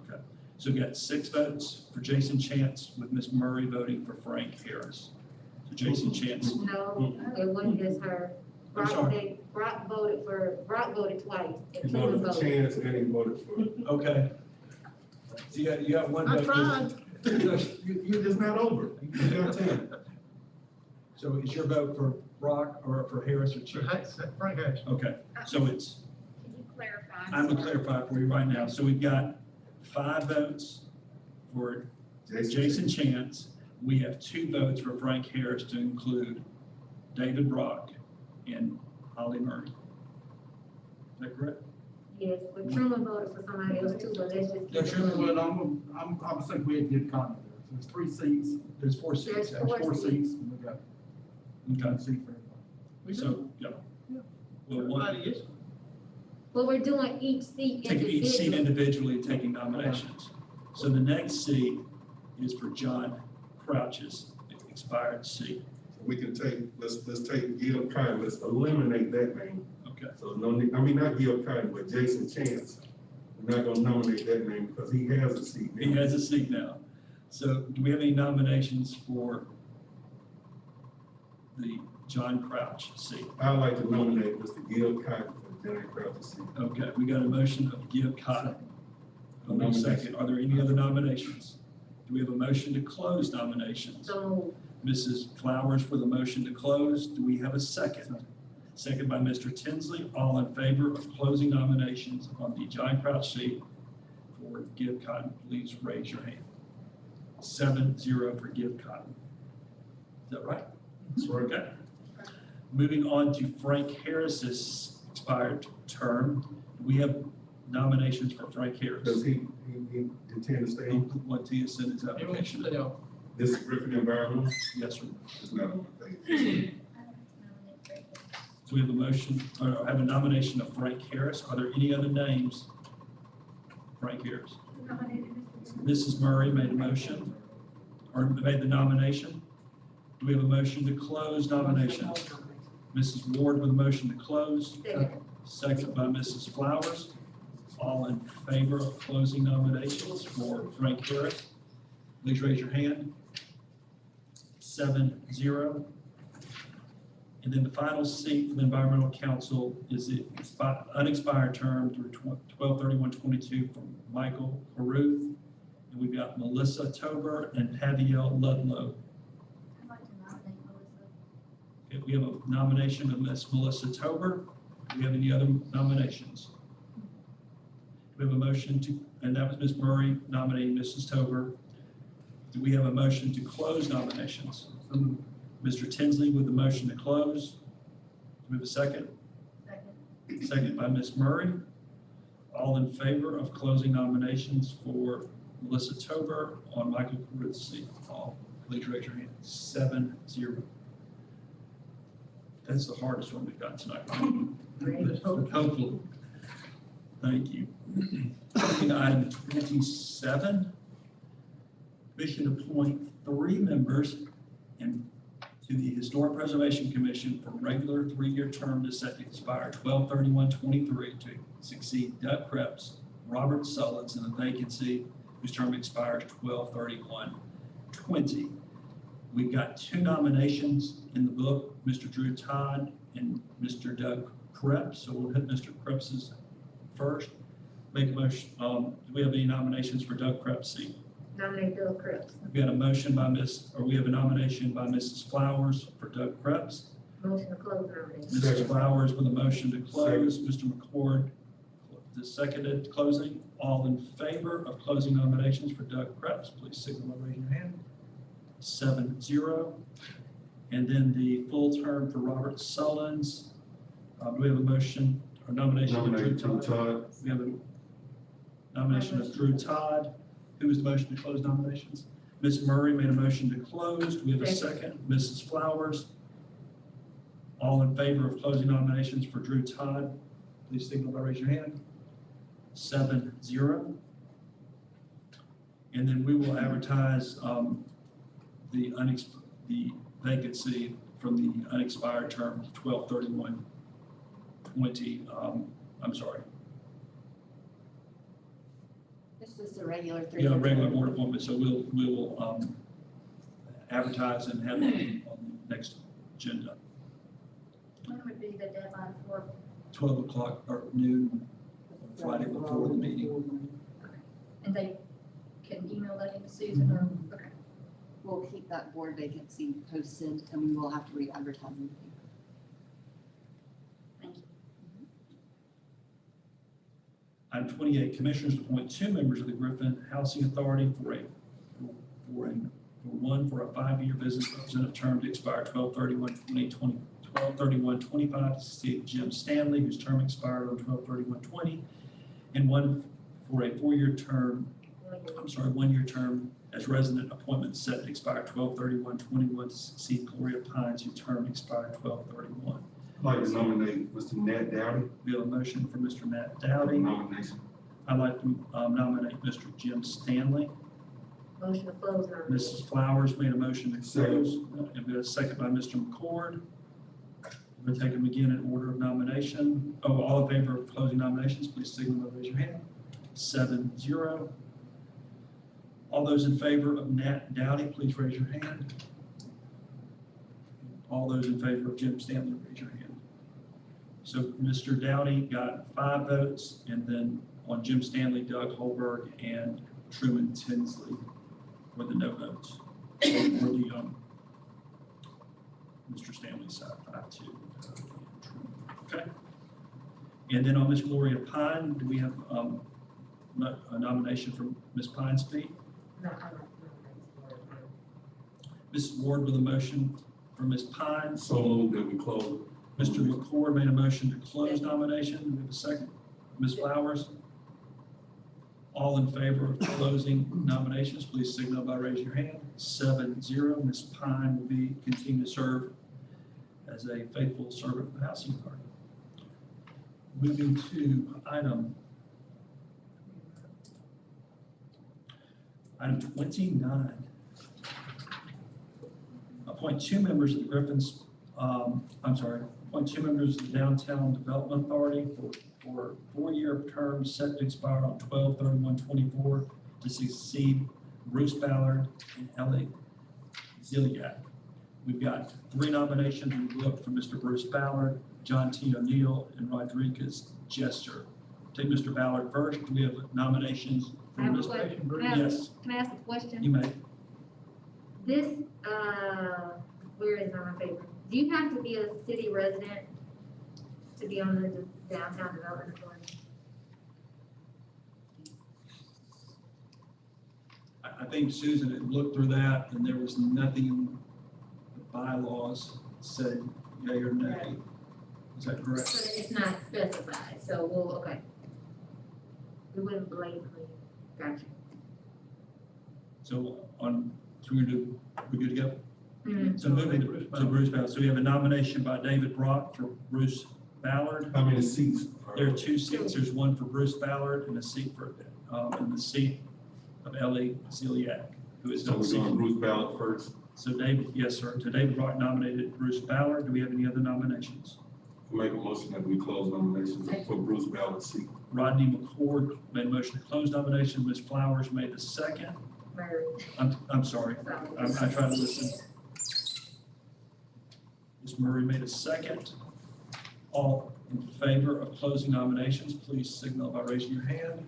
Okay, so we got 6 votes for Jason Chance with Ms. Murray voting for Frank Harris. So Jason Chance, No, it wasn't just her. I'm sorry. Brock voted twice. He And voted Kim for Chance and he voted for. okay. So you got 1 I vote. tried. You're just not over. You got 10. So is your vote for Brock or for Harris or Chance? Frank Harris. Okay, so it's, Can you clarify? I'm gonna clarify for you right now. So we've got 5 votes for Jason Chance. We have 2 votes for Frank Harris to include David Brock and Holly Murray. Is that correct? Yes, but Truman voted for somebody else too, but let's just. Yeah, sure, well, I'm think we had Gib Cotton. there's 3 seats, there's 4 seats, There's there's 4 4 seats. and we got one seat for We everybody. So, yeah. Yeah. Well, one, Everybody is. Well, we're doing each seat taking each seat individually. individually, taking nominations. So the next seat is for John Crouch's expired seat. We can take, let's take Gil Cotton, let's eliminate that name. Okay. So no, not Gil Cotton, but Jason Chance. We're not gonna nominate that name because he has a seat He now. has a seat now. So do we have any nominations for the John Crouch seat? I'd like to nominate Mr. Gil Cotton for John Crouch's seat. Okay, we got a motion of Give Cotton. I'll make a second. Are there any other nominations? Do we have a motion to close nominations? So Mrs. Flowers for the motion to close. Do we have a second? Second by Mr. Tinsley. All in favor of closing nominations on the John Crouch seat for Give Cotton, please raise your hand. 7-0 for Give Cotton. Is that right? That's right. Okay. Moving on to Frank Harris's expired term. We have nominations for Frank Harris. Does he intend to stay? What he has sent his He wants to application. stay on. This is Griffin Environmental. Yes, sir. It's not on the page. So we have a motion, or I have a nomination of Frank Harris. Are there any other names? Frank Harris. Mrs. Murray made a motion, or made the nomination. Do we have a motion to close nominations? Mrs. Ward with a motion to close, second. second by Mrs. Flowers. All in favor of closing nominations for Frank Harris? Please raise your hand. 7-0. And then the final seat for the Environmental Council is the unexpired term through 12/31/22 from Michael Caruth. And we've got Melissa Tober and Paviel Ludlow. I'd like to nominate Melissa. Okay, we have a nomination of Miss Melissa Tober. Do we have any other nominations? We have a motion to, and that was Ms. Murray nominating Mrs. Tober. Do we have a motion to close nominations? Mr. Tinsley with the motion to close. Do we have a second? Second. Second by Ms. Murray. All in favor of closing nominations for Melissa Tober on Michael Caruth's seat? All, please raise your hand. 7-0. That's the hardest one we've got tonight. Let's hope. Hopefully. Thank you. Moving to item 27. Commission appoint 3 members and to the Historic Preservation Commission for regular 3-year term to set to expire 12/31/23 to succeed Doug Krebs, Robert Sullins in a vacancy whose term expires 12/31/20. We've got 2 nominations in the book, Mr. Drew Todd and Mr. Doug Krebs. So we'll hit Mr. Krebs's first. Make a motion, do we have any nominations for Doug Krebs' seat? Nominate Bill Cripps. We had a motion by we have a nomination by Mrs. Flowers for Doug Krebs. Motion to close nomination. Mrs. Flowers with a motion to close. Mr. McCord, the seconded closing. All in favor of closing nominations for Doug Krebs, please signal by raising your hand. 7-0. And then the full term for Robert Sullins. Do we have a motion or nomination of Drew Nominate Drew Todd? Todd. We have a nomination of Drew Todd. Who was the motion to close nominations? Ms. Murray made a motion to close. Do we have a second? Mrs. Flowers. All in favor of closing nominations for Drew Todd, please signal by raising your hand. 7-0. And then we will advertise the vacancy from the unexpired term, 12/31/20. I'm sorry. It's just a regular 3. Yeah, regular board appointment, so we will advertise and have it on the next agenda. When would be the deadline for? 12 o'clock or noon, Friday before the meeting. And they can email that into Susan or, okay. We'll keep that board vacancy posted and we will have to re-advertise in the paper. Thank you. Item 28, commissioners appoint 2 members of the Griffin Housing Authority for a 5-year business representative term to expire 12/31/2020, 12/31/25 to succeed Jim Stanley, whose term expired on 12/31/20, and one for a 1-year term as resident appointment set to expire 12/31/21 to succeed Gloria Pines, whose term expired 12/31. I'd like to nominate Mr. Nat Dowdy. We have a motion for Mr. Matt Dowdy. Nomination. I'd like to nominate Mr. Jim Stanley. Motion to close nomination. Mrs. Flowers made a motion to close, and we have a second by Mr. McCord. We'll take them again in order of nomination. Oh, all in favor of closing nominations, please signal by raise your hand. 7-0. All those in favor of Nat Dowdy, please raise your hand. All those in favor of Jim Stanley, raise your hand. So Mr. Dowdy got 5 votes, and then on Jim Stanley, Doug Holberg, and Truman Tinsley were the no votes. For the, Mr. Stanley's side, 5-2. Okay. And then on Miss Gloria Pine, do we have a nomination for Miss Pine's feet? No, I like nominate. Mrs. Ward with a motion for Miss Pine. So moved that we close. Mr. McCord made a motion to close nomination. Do we have a second? Ms. Flowers? All in favor of closing nominations, please signal by raising your hand. 7-0. Ms. Pine will continue to serve as a faithful servant of the housing authority. Moving to item 29. Appoint 2 members of the Griffin's, appoint 2 members of the Downtown Development Authority for 4-year terms set to expire on 12/31/24 to succeed Bruce Ballard and Ellie Ziliak. We've got 3 nominations. We've looked for Mr. Bruce Ballard, John T. O'Neill, and Rodriguez Jester. Take Mr. Ballard first. Do we have nominations for I have a Mr. question. Yes, Can I ask a question? you may. This, where is my paper? Do you have to be a city resident to be on the Downtown Development Authority? I think Susan had looked through that, and there was nothing in the bylaws said yea or nay. Right. Is that correct? So it's not specified, so we'll, okay. We wouldn't blatantly, gotcha. So we good to go? Mhm. So moving to Bruce Ballard. So we have a nomination by David Brock for Bruce Ballard. How many seats? There are 2 seats. There's one for Bruce Ballard and a seat for, and the seat of Ellie Ziliak, who is So not we're seated. going Bruce Ballard first. So David, yes, sir. So David Brock nominated Bruce Ballard. Do we have any other nominations? Make a motion that we close nominations for Bruce Ballard's seat. Rodney McCord made a motion to close nomination. Ms. Flowers made the second. Mary. I'm sorry. I tried to listen. Ms. Murray made a second. All in favor of closing nominations, please signal by raising your hand.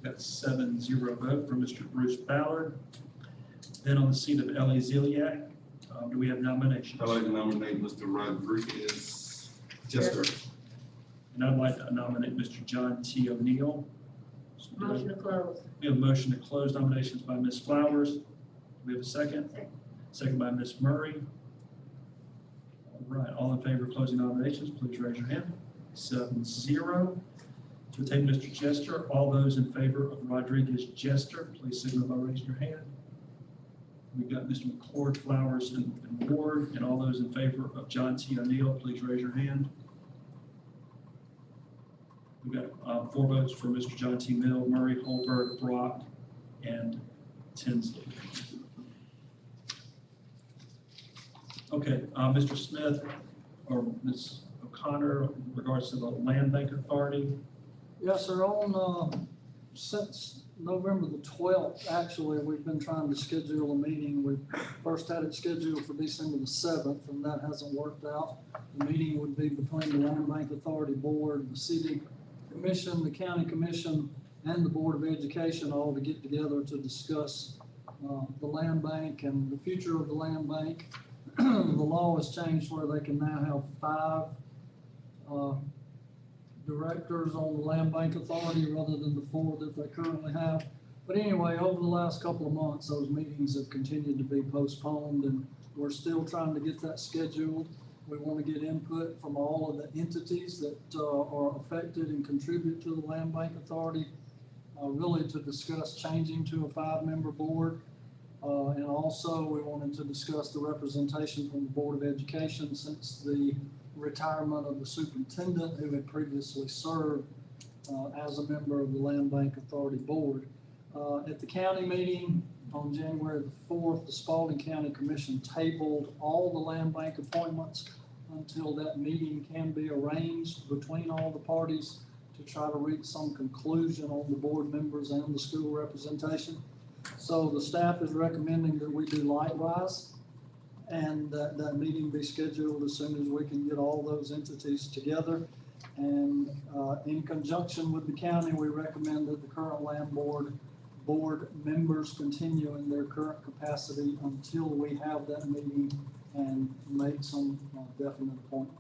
That's 7-0 vote for Mr. Bruce Ballard. Then on the seat of Ellie Ziliak, do we have nominations? I'd like to nominate Mr. Rodriguez Jester. And I'd like to nominate Mr. John T. O'Neill. Motion to close. We have a motion to close nominations by Ms. Flowers. Do we have a second? Second. Second by Ms. Murray. All right, all in favor of closing nominations, please raise your hand. 7-0. To take Mr. Jester, all those in favor of Rodriguez Jester, please signal by raising your hand. We've got Mr. McCord, Flowers, and Ward, and all those in favor of John T. O'Neill, please raise your hand. We've got 4 votes for Mr. John T. Mill, Murray, Holberg, Brock, and Tinsley. Okay, Mr. Smith or Ms. O'Connor, in regards to the Land Bank Authority. Yes, sir. Since November the 12th, actually, we've been trying to schedule a meeting. We first had it scheduled for December the 7th, and that hasn't worked out. The meeting would be between the Land Bank Authority Board, the City Commission, the County Commission, and the Board of Education, all to get together to discuss the land bank and the future of the land bank. The law has changed where they can now have 5 directors on the Land Bank Authority rather than the 4 that they currently have. But anyway, over the last couple of months, those meetings have continued to be postponed, and we're still trying to get that scheduled. We want to get input from all of the entities that are affected and contribute to the Land Bank Authority, really to discuss changing to a 5-member board. And also, we wanted to discuss the representation from the Board of Education since the retirement of the superintendent who had previously served as a member of the Land Bank Authority Board. At the county meeting on January the 4th, the Spalding County Commission tabled all the land bank appointments until that meeting can be arranged between all the parties to try to reach some conclusion on the board members and the school representation. So the staff is recommending that we do likewise, and that meeting be scheduled as soon as we can get all those entities together. And in conjunction with the county, we recommend that the current land board members continue in their current capacity until we have that meeting and make some definite appointment.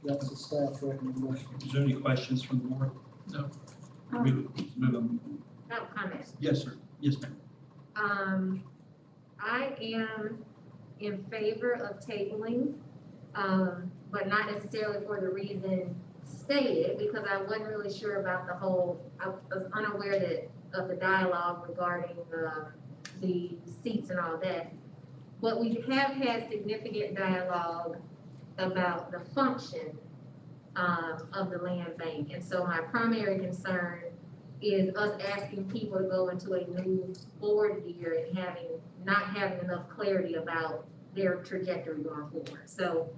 That's the staff's recommendation. Is there any questions from the board? No. Move on. I have a comment. Yes, sir. Yes, ma'am. I am in favor of tabling, but not necessarily for the reason stated, because I wasn't really sure about the whole, I was unaware of the dialogue regarding the seats and all that. But we have had significant dialogue about the function of the land bank. And so my primary concern is us asking people to go into a new board year and not having enough clarity about their trajectory going forward. So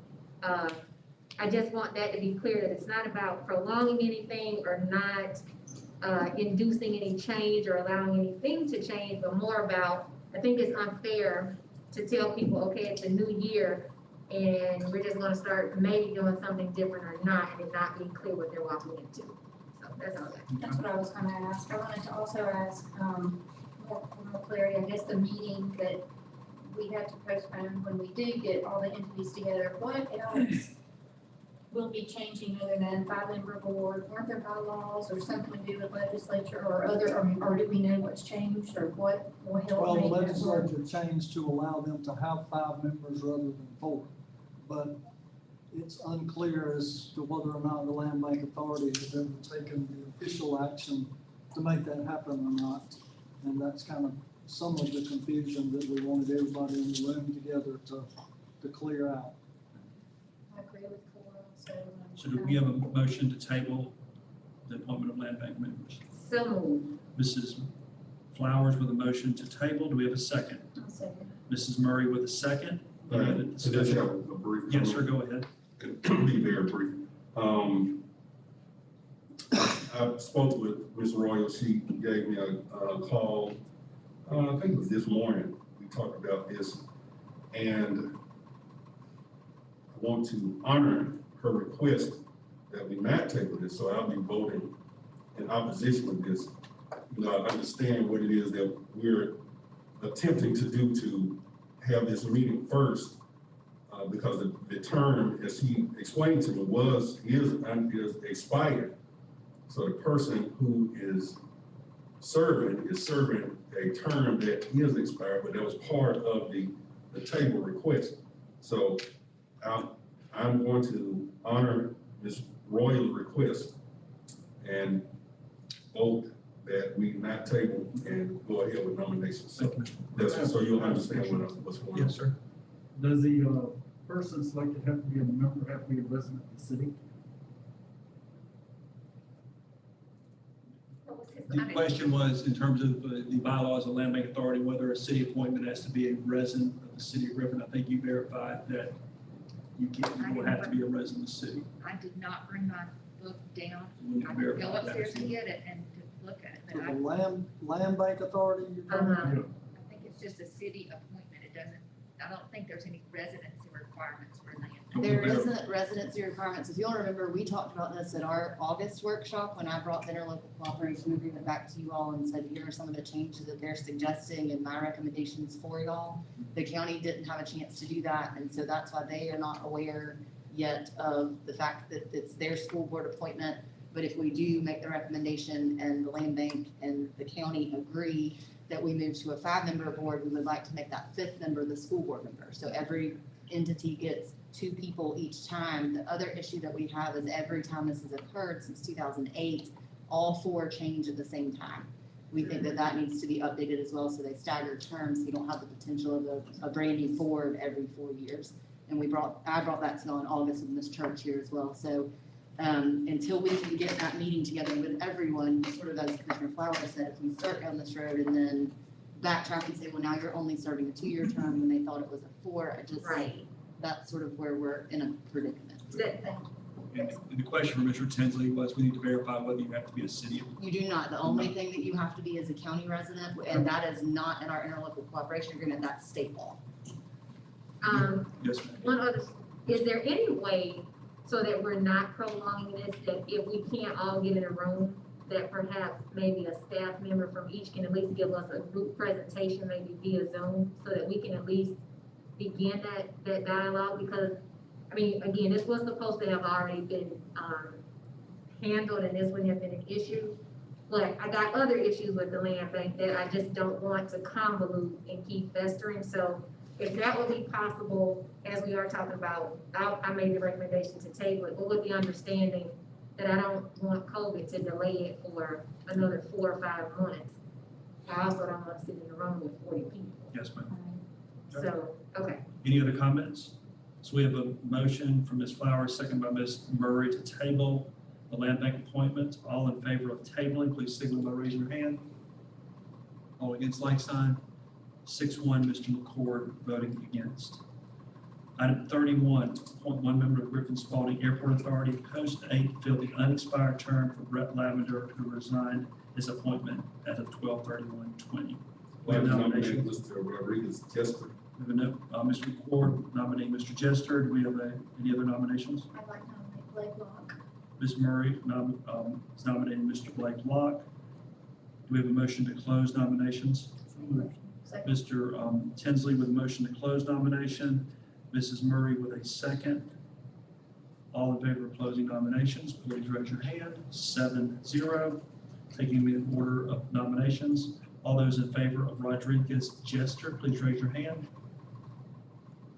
I just want that to be clear, that it's not about prolonging anything or not inducing any change or allowing anything to change, but more about, I think it's unfair to tell people, okay, it's a new year and we're just gonna start maybe doing something different or not, and it not being clear what they're walking into. So that's all that. That's what I was gonna ask. I wanted to also ask, more clarity, I guess the meeting that we have to postpone when we do get all the entities together, what else will be changing other than 5-member board? Weren't there bylaws or something to do with legislature or other, or do we know what's changed or what will help? Well, the make that work? legislature changed to allow them to have 5 members rather than 4. But it's unclear as to whether or not the Land Bank Authority has ever taken the official action to make that happen or not. And that's kind of some of the confusion that we wanted everybody in the room together to clear out. I agree with Cora, so. So do we have a motion to table the appointment of land bank members? So moved. Mrs. Flowers with a motion to table. Do we have a second? I'll second. Mrs. Murray with a second. Any other I just discussion? have a brief. Yes, sir, go ahead. It'll be very brief. I spoke with Ms. Royal. She gave me a call, I think it was this morning. We talked about this, and I want to honor her request that we not table this, so I'll be voting in opposition of this. You know, I understand what it is that we're attempting to do to have this meeting first, because the term, as he explained to me, is expired. So the person who is serving a term that is expired, but that was part of the table request. So I'm going to honor Ms. Royal's request and vote that we not table and go ahead with nominations. So you'll understand what's going on. Yes, sir. Does the person selected have to be a member, have to be a resident of the city? The question was in terms of the bylaws of Land Bank Authority, whether a city appointment has to be a resident of the city of Griffin. I think you verified that you will have to be a resident of the city. I did not bring my book down. We I can could go verify that. upstairs to get it and to look at it, but For the Land Bank Authority, you're talking about? I think it's just a city appointment. It doesn't, I don't think there's any residency requirements for land. There isn't residency requirements. If you'll remember, we talked about this at our August workshop when I brought the interlocal cooperation agreement back to you all and said, here are some of the changes that they're suggesting and my recommendations for y'all. The county didn't have a chance to do that, and so that's why they are not aware yet of the fact that it's their school board appointment. But if we do make the recommendation and the land bank and the county agree that we move to a 5-member board, we would like to make that 5th member the school board member. So every entity gets 2 people each time. The other issue that we have is every time this has occurred since 2008, all 4 change at the same time. We think that that needs to be updated as well, so they stagger terms, so you don't have the potential of a brand new Ford every 4 years. And I brought that to y'all in August in this church here as well, so, until we can get that meeting together with everyone, sort of as Commissioner Flowers said, if we start down this road and then backtrack and say, well, now you're only serving a 2-year term when they thought it was a 4, Right. that's sort of where we're in a predicament. And the question for Mr. Tinsley was, we need to verify whether you have to be a city. You do not. The only thing that you have to be is a county resident, and that is not in our interlocal cooperation agreement, that's state law. Yes, ma'am. One other, is there any way so that we're not prolonging this, that if we can't all get in a room, that perhaps maybe a staff member from each can at least give us a group presentation, maybe via Zoom, so that we can at least begin that dialogue? Because, I mean, again, this was supposed to have already been, handled, and this wouldn't have been an issue. But I got other issues with the land bank that I just don't want to convolute and keep festering. So if that would be possible, as we are talking about, I made the recommendation to table it, but with the understanding that I don't want COVID to delay it for another 4 or 5 months. I also don't want to sit in a room with 40 people. Yes, ma'am. So, okay. Any other comments? So we have a motion from Ms. Flowers, second by Ms. Murray to table the land bank appointment. All in favor of tabling, please signal by raising your hand. All against, like sign. 6-1, Mr. McCord voting against. Item 31, appoint one member of Griffin Spalding Airport Authority, post 8, fill the unexpired term for Brett Lavender, who resigned his appointment as of 12/31/20. We have nomination. Mr. Rodriguez Jester. We have a Mr. McCord nominating Mr. Jester. Do we have any other nominations? I'd like to nominate Blake Locke. Ms. Murray is nominating Mr. Blake Locke. Do we have a motion to close nominations? Second. Mr. Tinsley with a motion to close nomination. Mrs. Murray with a second. All in favor of closing nominations, please raise your hand. 7-0. Taking the order of nominations. All those in favor of Rodriguez Jester, please raise your hand.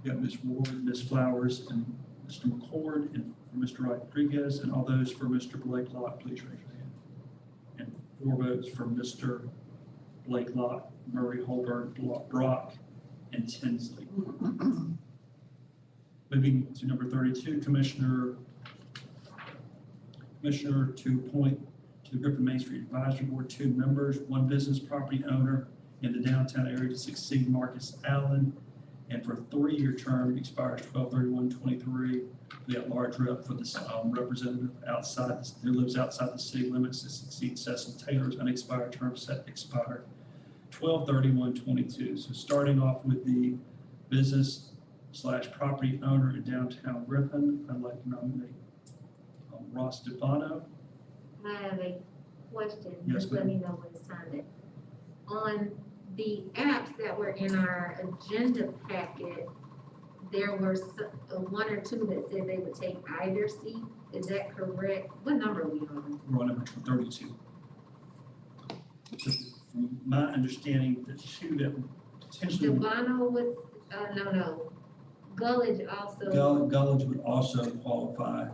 We got Ms. Ward, Ms. Flowers, and Mr. McCord, and for Mr. Rodriguez, and all those for Mr. Blake Locke, please raise your hand. And 4 votes for Mr. Blake Locke, Murray, Holberg, Brock, and Tinsley. Moving to number 32, Commissioner to appoint to the Griffin Main Street Advisory Board 2 members, 1 business property owner in the downtown area to succeed Marcus Allen, and for a 3-year term expires 12/31/23. The at-large rep for this representative who lives outside the city limits to succeed Cecil Taylor's unexpired term set to expire 12/31/22. So starting off with the business/property owner in downtown Griffin, I'd like to nominate Ross DeBano. I have a question. Yes, Just let me know when it's time to. On the apps that were in our agenda packet, there were 1 or 2 that said they would take either seat. Is that correct? What number are we on? We're on number 32. So from my understanding, the 2 that potentially, Devano was, no. Gullidge also. Gullidge would also qualify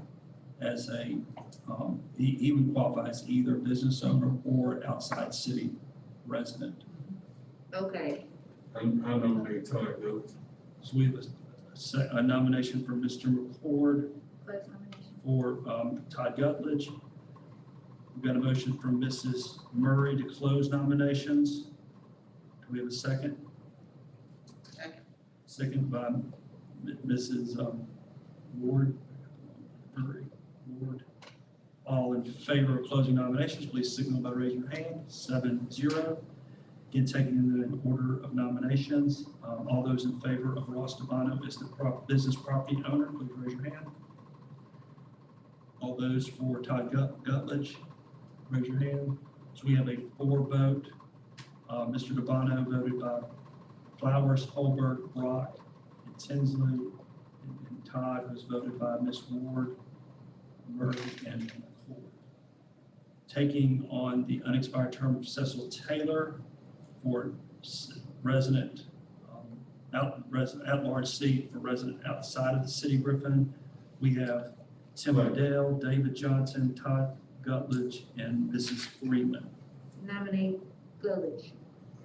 as he would qualify as either business owner or outside city resident. Okay, I nominate Todd Gillis. So we have a nomination for Mr. McCord, Close nomination. for Todd Gutledge. We've got a motion from Mrs. Murray to close nominations. Do we have a second? Second. Second by Mrs. Ward. Ward. All in favor of closing nominations, please signal by raising your hand. 7-0. Again, taking in order of nominations. All those in favor of Ross DeBano as the business property owner, please raise your hand. All those for Todd Gutledge, raise your hand. So we have a 4 vote. Mr. DeBano voted by Flowers, Holberg, Brock, and Tinsley, and Todd was voted by Ms. Ward, Murray, and McCord. Taking on the unexpired term of Cecil Taylor for resident, at-large seat for resident outside of the city of Griffin, we have Tim Odell, David Johnson, Todd Gutledge, and Mrs. Freeman. nominate Gullidge.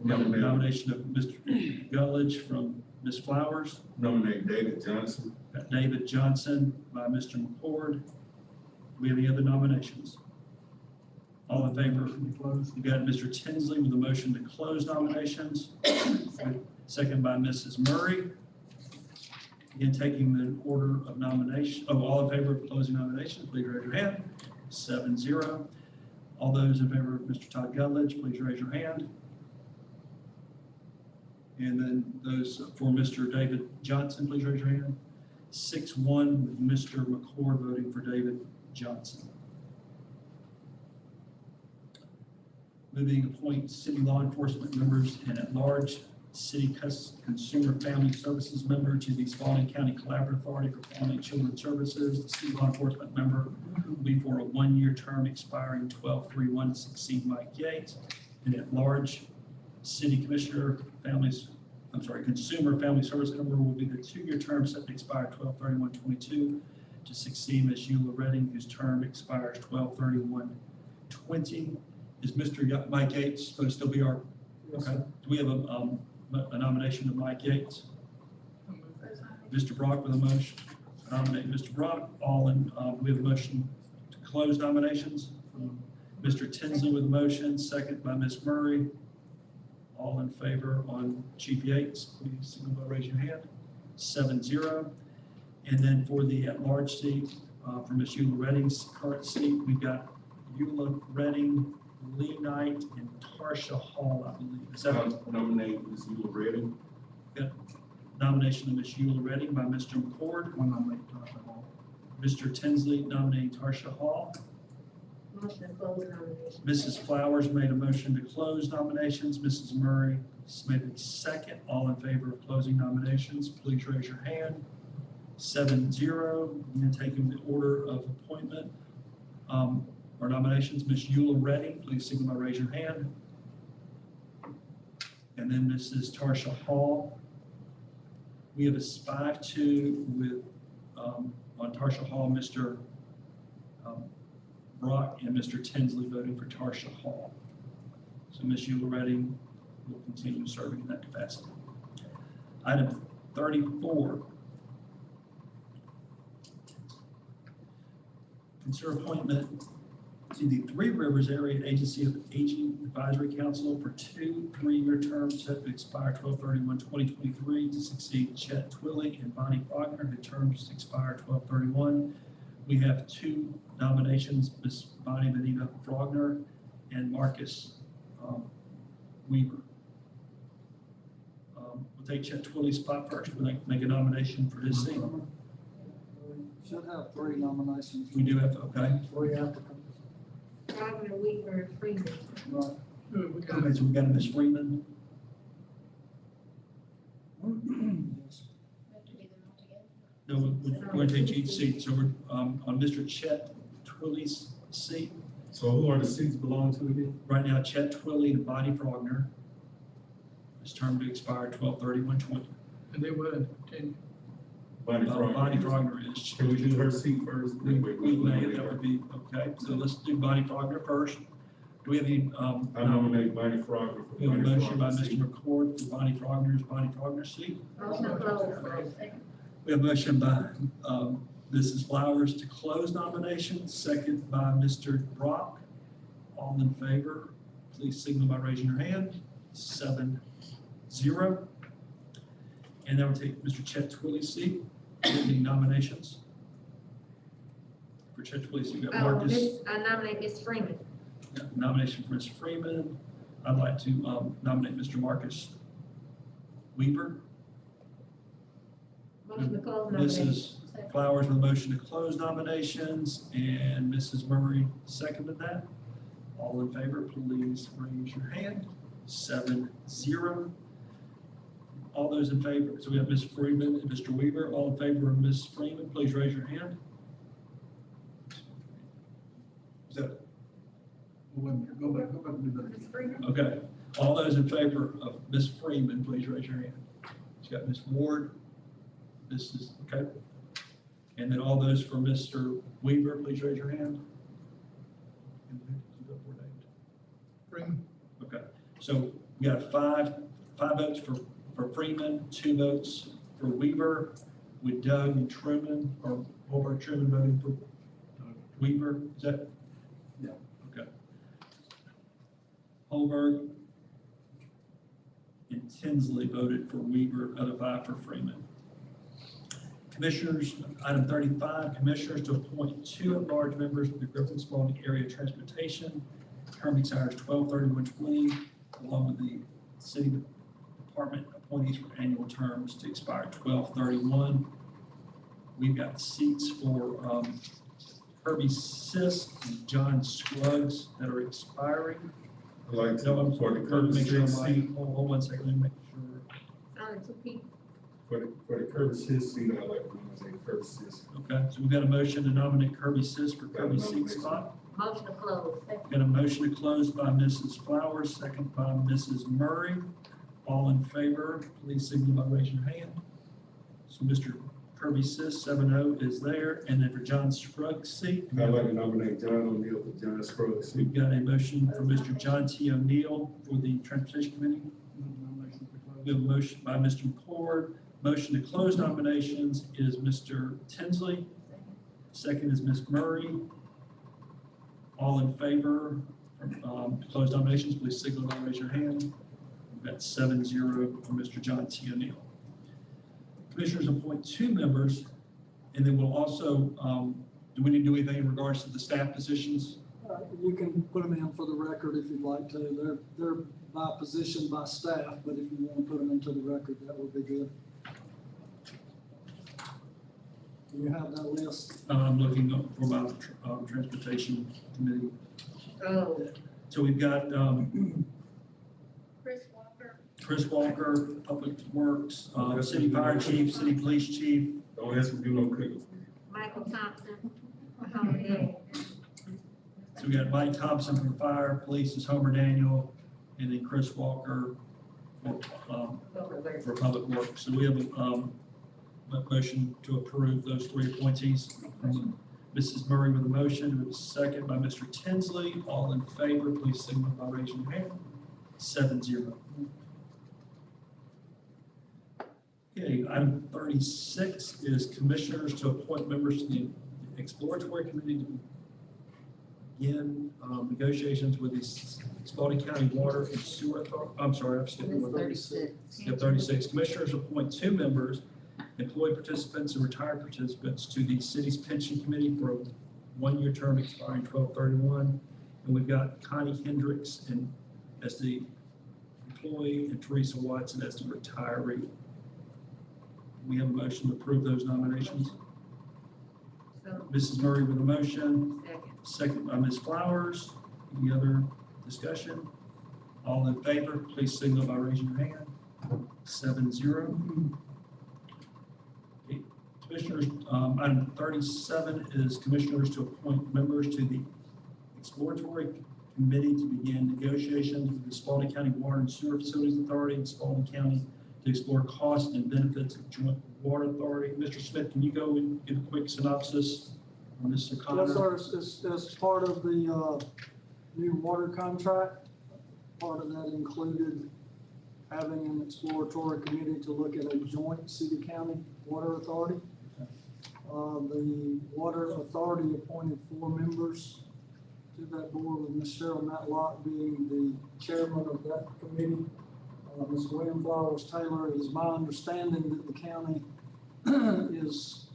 Nomination of Mr. Gullidge from Ms. Flowers. Nominate David Johnson. Got David Johnson by Mr. McCord. Do we have any other nominations? All in favor? You got Mr. Tinsley with a motion to close nominations. Second by Mrs. Murray. Again, taking the order of nomination. Oh, all in favor of closing nominations, please raise your hand. 7-0. All those in favor of Mr. Todd Gullidge, please raise your hand. And then those for Mr. David Johnson, please raise your hand. 6-1 with Mr. McCord voting for David Johnson. Moving appoint city law enforcement members and at-large city consumer family services member to the Spalding County Collaborative Authority for Family and Children Services. The city law enforcement member will be for a one-year term expiring 12/31 to succeed Mike Yates. And at-large city commissioner consumer family service member will be the two-year term set to expire 12/31/22 to succeed Ms. Eula Redding, whose term expires 12/31/20. Is Mr. Mike Yates supposed to still be our, okay, do we have a nomination of Mike Yates? Mr. Brock with a motion, nominate Mr. Brock, all in, we have a motion to close nominations. Mr. Tinsley with a motion, second by Ms. Murray. All in favor on Chief Yates, please signal by raising your hand. 7-0. And then for the at-large seat, for Ms. Eula Redding's current seat, we've got Eula Redding, Lee Knight, and Tarsha Hall, I believe. Is that Nominate Ms. Eula Redding. nomination of Ms. Eula Redding by Mr. McCord? One nominate Tarsha Hall. Mr. Tinsley nominating Tarsha Hall. Motion to close nomination. Mrs. Flowers made a motion to close nominations. Mrs. Murray made a second. All in favor of closing nominations, please raise your hand. 7-0. And then taking the order of appointment or nominations, Ms. Eula Redding, please signal by raise your hand. And then Mrs. Tarsha Hall. We have a 5-2 with, on Tarsha Hall, Mr. Brock and Mr. Tinsley voting for Tarsha Hall. So Ms. Eula Redding will continue serving in that capacity. Item 34. Consider appointment to the Three Rivers Area Agency of Aging Advisory Council for 2 3-year terms set to expire 12/31/2023 to succeed Chet Twilley and Bonnie Faulkner, whose terms expire 12/31. We have 2 nominations, Ms. Bonnie Benita Faulkner and Marcus Weaver. We'll take Chet Twilley's spot first. We'll make a nomination for his seat. Should have 3 nominations. We do have, okay. 3 applicants. Wagner, Weaver, and Freeman. Right. Okay, so we got Ms. Freeman. Yes. No, we're going to take each seat. So we're on Mr. Chet Twilley's seat. So who are the seats belong to again? Right now, Chet Twilley and Bonnie Faulkner. His term to expire 12/31/20. And they will continue. Bonnie Faulkner. Bonnie Faulkner is. Can we do her seat first? We may, that would be, okay. So let's do Bonnie Faulkner first. Do we have any? I nominate Bonnie Faulkner for We have a Bonnie motion by Faulkner's Mr. seat. McCord for Bonnie Faulkner's seat. Motion to close. We have a motion by Mrs. Flowers to close nominations, second by Mr. Brock. All in favor, please signal by raising your hand. 7-0. And then we'll take Mr. Chet Twilley's seat. Any nominations? For Chet Twilley's seat, we got Marcus. I nominate Ms. Freeman. Nomination for Ms. Freeman. I'd like to nominate Mr. Marcus Weaver. Motion to close nomination. Mrs. Flowers with a motion to close nominations, and Mrs. Murray seconded that. All in favor, please raise your hand. 7-0. All those in favor, so we have Ms. Freeman and Mr. Weaver. All in favor of Ms. Freeman, please raise your hand. Is that, Wait a minute, go back and do that again. Ms. Freeman? okay. All those in favor of Ms. Freeman, please raise your hand. She's got Ms. Ward. This is, okay. And then all those for Mr. Weaver, please raise your hand. Freeman? Okay, So we got five votes for Freeman, 2 votes for Weaver, with Doug and Truman, or Holbert Truman voting for Weaver, is that? Yeah. Okay. Holberg and Tinsley voted for Weaver, other 5 for Freeman. Commissioners, item 35, commissioners to appoint 2 at-large members to the Griffin Spalding Area Transportation. Term expires 12/31/20, along with the city department appointees for annual terms to expire 12/31. We've got seats for Kirby Sis and John Scruggs that are expiring. I'd like No, I'm to, for sorry, the Kirby, make sure Curtis I'm seat, right. Hold 1 second, let me make sure. Only 2 people. for the Curtis seat, I'd like to nominate Curtis Sis. Okay, so we've got a motion to nominate Kirby Sis for Kirby seat spot. Motion to close. Got a motion to close by Mrs. Flowers, second by Mrs. Murray. All in favor, please signal by raising your hand. So Mr. Kirby Sis, 7-0 is there, and then for John Scruggs' seat, I'd like to nominate John O'Neill for John Scruggs seat. we've got a motion for Mr. John T. O'Neill for the Transportation Committee. We have a motion by Mr. McCord. Motion to close nominations is Mr. Tinsley. Second is Ms. Murray. All in favor, to close nominations, please signal by raise your hand. We've got 7-0 for Mr. John T. O'Neill. Commissioners appoint 2 members, and then we'll also, do we need to do anything in regards to the staff positions? You can put them in for the record if you'd like to. They're by position by staff, but if you want to put them into the record, that would be good. Do you have that list? I'm looking up for my Transportation Committee. Oh. So we've got Chris Walker. Chris Walker, Public Works, City Fire Chief, City Police Chief. Don't ask me to do no cooking. Michael Thompson. Oh, yeah. So we got Mike Thompson for Fire, Police is Homer Daniel, and then Chris Walker for Public Works. So we have a motion to approve those 3 appointees. Mrs. Murray with a motion, with a second by Mr. Tinsley. All in favor, please signal by raising your hand. 7-0. Okay, item 36 is commissioners to appoint members to the exploratory committee to begin negotiations with the Spalding County Water and Sewer Authority. I'm sorry, I'm skipping one. 36. Yep, 36. Commissioners appoint 2 members, employee participants and retired participants, to the city's pension committee for a 1-year term expiring 12/31. And we've got Connie Hendricks as the employee and Teresa Watson as the retiree. We have a motion to approve those nominations. So, Mrs. Murray with a motion, second. second by Ms. Flowers. Any other discussion? All in favor, please signal by raising your hand. 7-0. Okay, Commissioners, item 37 is commissioners to appoint members to the exploratory committee to begin negotiations with the Spalding County Water and Sewer Facilities Authority and Spalding County to explore costs and benefits of joint water authority. Mr. Smith, can you go and give a quick synopsis on this, O'Connor? Yes, sir. As part of the new water contract, part of that included having an exploratory committee to look at a joint city-county water authority. The water authority appointed 4 members to that board, with Ms. Cheryl Matlock being the chairman of that committee. Ms. William Flowers Taylor, it is my understanding that the county Ms.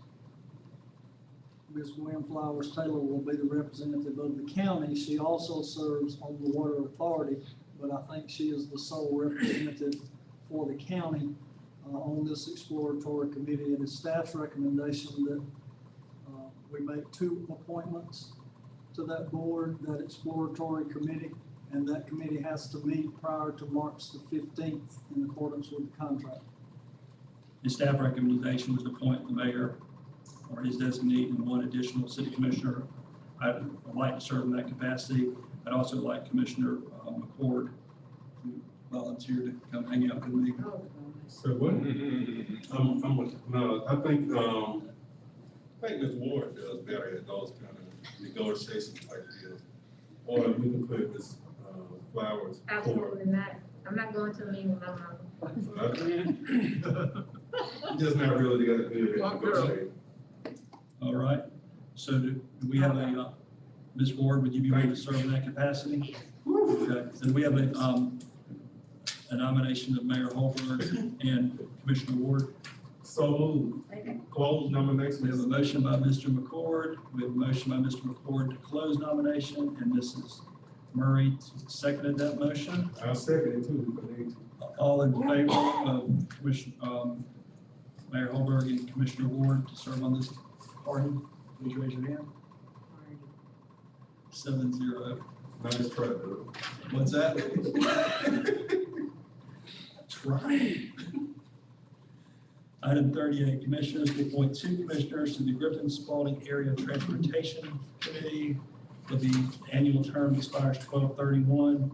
William Flowers Taylor will be the representative of the county. She also serves on the water authority, but I think she is the sole representative for the county on this exploratory committee. It is staff's recommendation that we make 2 appointments to that board, that exploratory committee, and that committee has to meet prior to March the 15th in accordance with the contract. The staff recommendation was to appoint the mayor or his designee and 1 additional city commissioner. I'd like to serve in that capacity. I'd also like Commissioner McCord to volunteer to come hang out with me. So what? No, I think Ms. Ward does better at those kind of negotiation type deals. Or we can put Ms. Flowers. Absolutely not. I'm not going to a meeting with my mama. Just not really got good My at girl. negotiating. All right, so do we have a, Ms. Ward, would you be willing to serve in that capacity? Okay, then we have a nomination of Mayor Holberg and Commissioner Ward. So moved. Close nomination. We have a motion by Mr. McCord, we have a motion by Mr. McCord to close nomination, and Mrs. Murray seconded that motion. I'll second it too, if I need to. All in favor of Commissioner, Mayor Holberg and Commissioner Ward to serve on this party, please raise your hand. 7-0. Nice try, though. What's that? Try. Item 38, commissioners to appoint 2 commissioners to the Griffin Spalding Area Transportation Committee for the annual term expires 12/31.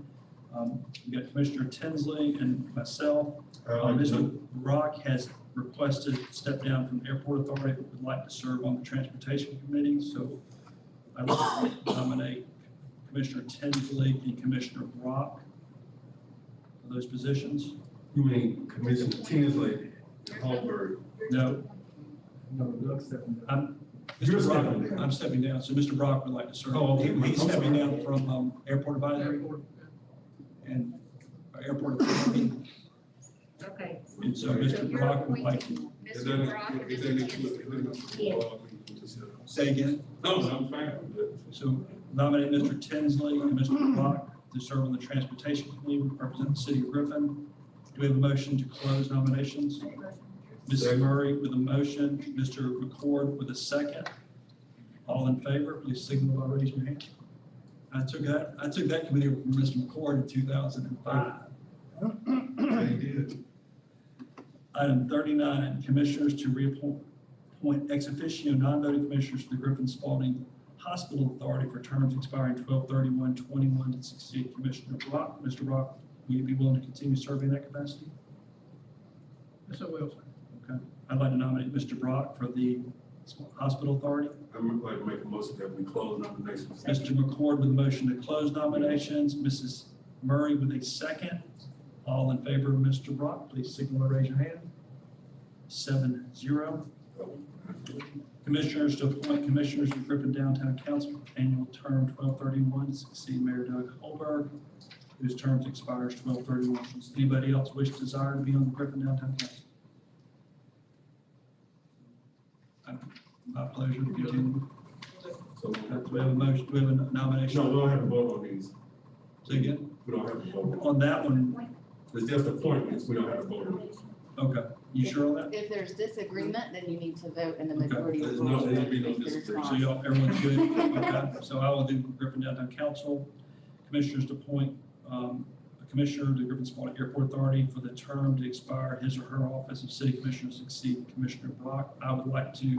We got Commissioner Tinsley and myself. Mr. Rock has requested to step down from the Airport Authority, but would like to serve on the Transportation Committee. So I'd like to nominate Commissioner Tinsley and Commissioner Rock for those positions. You mean Commissioner Tinsley and Holberg? No, No, Doug's stepping down. You're Mr. Brock, stepping down. I'm stepping down, so Mr. Brock would like to serve. Oh, okay. He's stepping down from Airport Advisory and Airport Authority, Okay. and so Mr. Brock would like to, Is that Mr. Brock and is Mr. that say again, No, I'm fine with it. so nominate Mr. Tinsley and Mr. Brock to serve on the Transportation Committee, represent the city of Griffin. Do we have a motion to close nominations? Mrs. Murray with a motion, Mr. McCord with a second. All in favor, please signal by raising your hand. I took that committee from Mr. McCord in 2005. They did. Item 39, commissioners to reappoint ex officio non-voting commissioners to the Griffin Spalding Hospital Authority for terms expiring 12/31/21 to succeed Commissioner Brock. Mr. Brock, will you be willing to continue serving in that capacity? Yes, I will, sir. Okay. I'd like to nominate Mr. Brock for the Hospital Authority. I'm like to make a motion that we close nominations. Mr. McCord with a motion to close nominations, Mrs. Murray with a second. All in favor of Mr. Brock, please signal by raise your hand. 7-0. Commissioners to appoint commissioners to Griffin Downtown Council, annual term 12/31 to succeed Mayor Doug Holberg, whose terms expires 12/31. Does anybody else desire to be on the Griffin Downtown Council? My pleasure to continue. So Do we have a motion, do we have a nomination? no, we don't have to vote on these. Say again? We don't have to vote. On that one, It's just appointments. We don't have to vote on this. okay, you sure on that? If there's disagreement, then you need to vote in the Okay. majority of There's votes. no- there'll be no If there's disagreement. So not- y'all, everyone's good? Okay, so I will do Griffin Downtown Council. Commissioners to appoint a commissioner to Griffin Spalding Airport Authority for the term to expire his or her office of city commissioner to succeed Commissioner Brock. I would like to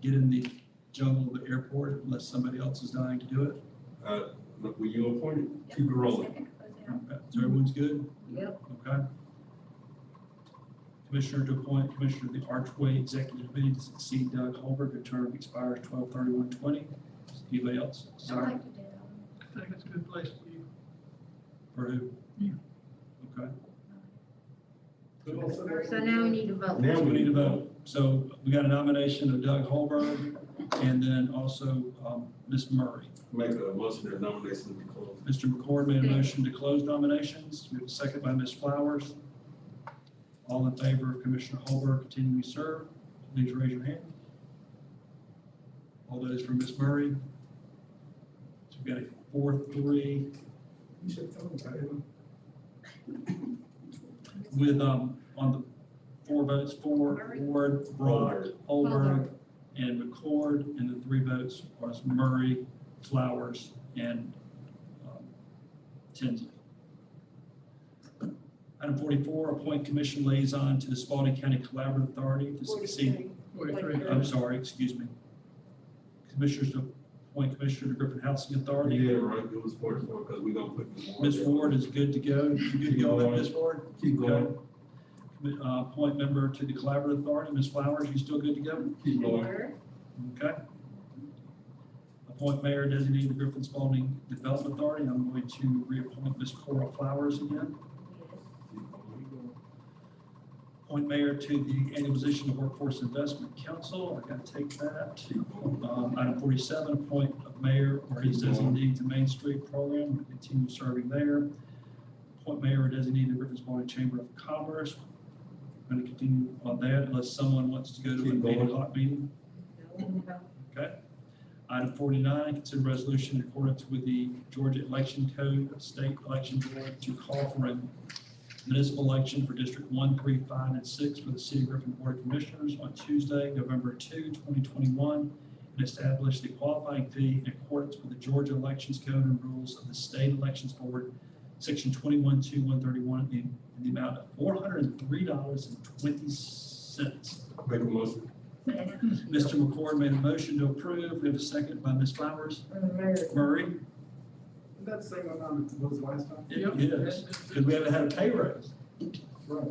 get in the jungle of the airport unless somebody else is dying to do it. Look, when you appointed, keep it rolling. Okay, so everyone's good? Yep. Okay. Commissioner to appoint Commissioner of the Archway Executive Committee to succeed Doug Holbert, whose term expires 12/31/20. Anybody else I'd desire? like to do that. I think it's a good place for you. For who? You. Okay. So now we need to vote. Now we need to vote. So we got a nomination of Doug Holberg and then also Ms. Murray. Make a motion that nominations be closed. Mr. McCord made a motion to close nominations. We have a second by Ms. Flowers. All in favor of Commissioner Holberg continuing to serve, please raise your hand. All those for Ms. Murray. So we've got a 4-3 You should tell them, right? with, on the 4 votes for Ward, Brock, Holberg, and McCord, and the 3 votes was Murray, Flowers, and Tinsley. Item 44, appoint commission liaison to the Spalding County Collaborative Authority to succeed. 43. I'm sorry, excuse me. Commissioners to appoint commissioner to Griffin Housing Authority. Yeah, right, it was 44, because we're gonna put. Ms. Ward is good to go. You good to go on that, Ms. Ward? Keep going, Okay. Appoint member to the Collaborative Authority, Ms. Flowers, you still good to go? keep going. Sure. Okay. Appoint mayor designate the Griffin Spalding Development Authority. I'm going to reappoint Ms. Cora Flowers again. Appoint mayor to the annual position of Workforce Investment Council. I gotta take that. Item 47, appoint a mayor or his designee to Main Street Program, to continue serving there. Appoint mayor or designee to Griffin Spalding Chamber of Commerce. I'm gonna continue on that unless someone wants to go to an 8 o'clock meeting. Okay. Item 49, consider resolution in accordance with the Georgia Election Code of State Election Board to call for a municipal election for District 1, 3, 5, and 6 for the City of Griffin Board of Commissioners on Tuesday, November 2, 2021, and establish the qualifying fee in accordance with the Georgia Elections Code and rules of the State Elections Board, Section 21-2-131, in the amount of $403.20. Make a motion. Mr. McCord made a motion to approve. We have a second by Ms. Flowers. Murray? Isn't that the same amount it was last time? It is, because we haven't had a pay raise. Right.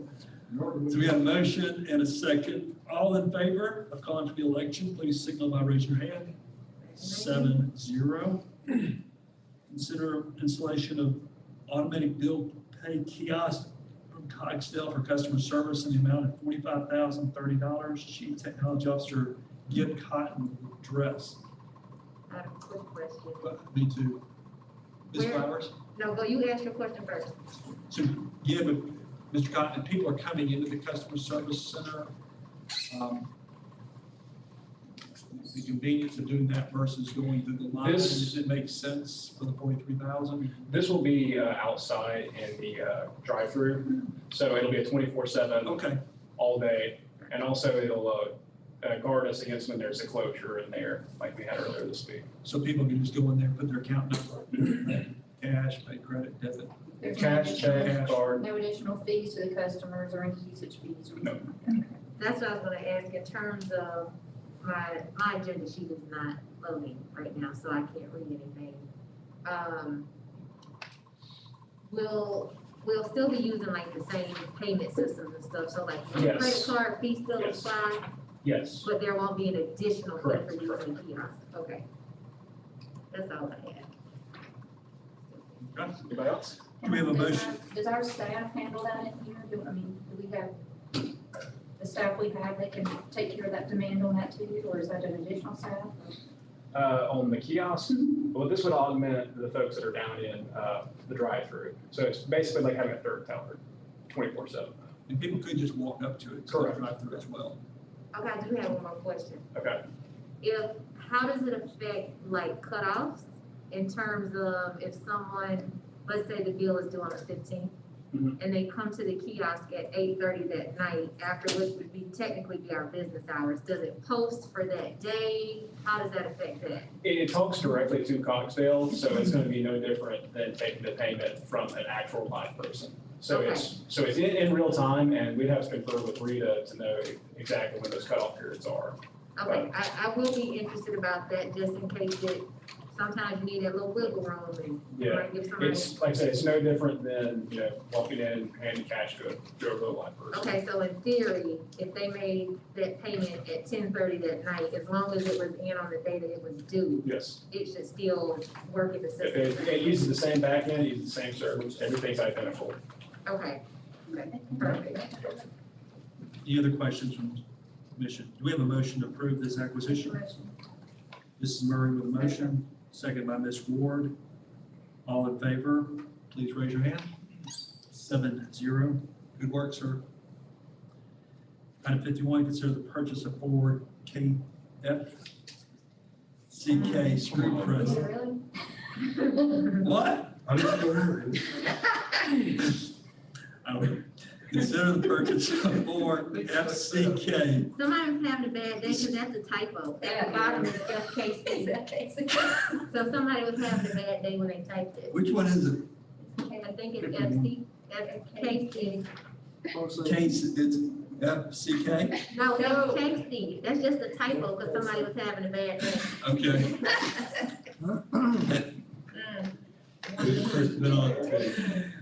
So we have a motion and a second. All in favor of calling for the election, please signal by raising your hand. 7-0. Consider installation of automatic bill pay kiosk from Cogsdale for customer service in the amount of $45,030. Chief Technology Officer Gibb Cotton will address. I have a quick question. Me too. Ms. Where- Flowers? No, go, you ask your question first. So, Gibb, Mr. Cotton, people are coming into the customer service center. The convenience of doing that versus going through the line, does it make sense for the 43,000? This will be outside in the drive-through, so it'll be a 24/7 Okay, all day. And also it'll guard us against when there's a closure in there, like we had earlier this week. so people can just go in there, put their account number, cash, pay credit, debit. There's no Cash, additional- check, card. No additional fees to the customers or any usage fees or No. anything like that. That's what I was gonna ask in terms of my agenda sheet is not loading right now, so I can't read anything. We'll still be using like the same payment systems and stuff, so like the Yes. credit card fee still Yes. apply, Yes. but there won't be an additional fee Correct, for using the kiosk, okay. That's all I had. Anybody else? Do we have a motion? Does our staff handle that in here? Do we have the staff we have that can take care of that demand on that too, or is that an additional staff? On the kiosk, well, this would augment the folks that are down in the drive-through. So it's basically like having a third teller, 24/7. And people could just walk up to it, so Correct. drive through as well. Okay, I do have one more question. Okay. How does it affect like cutoffs in terms of if someone, let's say the bill is due on the 15th, Mhm. and they come to the kiosk at 8:30 that night, after which would be technically be our business hours, does it post for that day? How does that affect that? It talks directly to Cogsdale, so it's going to be no different than taking the payment from an actual live person. So it's in real time, and we'd have to confer with Rita to know exactly when those cutoff periods are. Okay, I will be interested about that, just in case it, sometimes you need that little wiggle room and you Yeah, might give somebody. it's, like I said, it's no different than, walking in and handing cash to a real live person. Okay, so in theory, if they made that payment at 10:30 that night, as long as it was in on the day that it was due, Yes. it should still work in the If system. it uses the same backend, it uses the same servers, everything's identical. Okay, perfect. Any other questions from the commission? Do we have a motion to approve this acquisition? Mrs. Murray with a motion, second by Ms. Ward. All in favor, please raise your hand. 7-0. Good work, sir. Item 51, consider the purchase of Ford KFCK screw press. Really? What? I didn't know her. I don't know. Consider the purchase of Ford FCK. Somebody was having a bad day, because that's a typo. At the bottom is FKC. So somebody was having a bad day when they typed it. Which one is it? I think it's FKC. Case, it's FCK? No, FKC. That's just a typo, because somebody was having a bad day. Okay. Been on.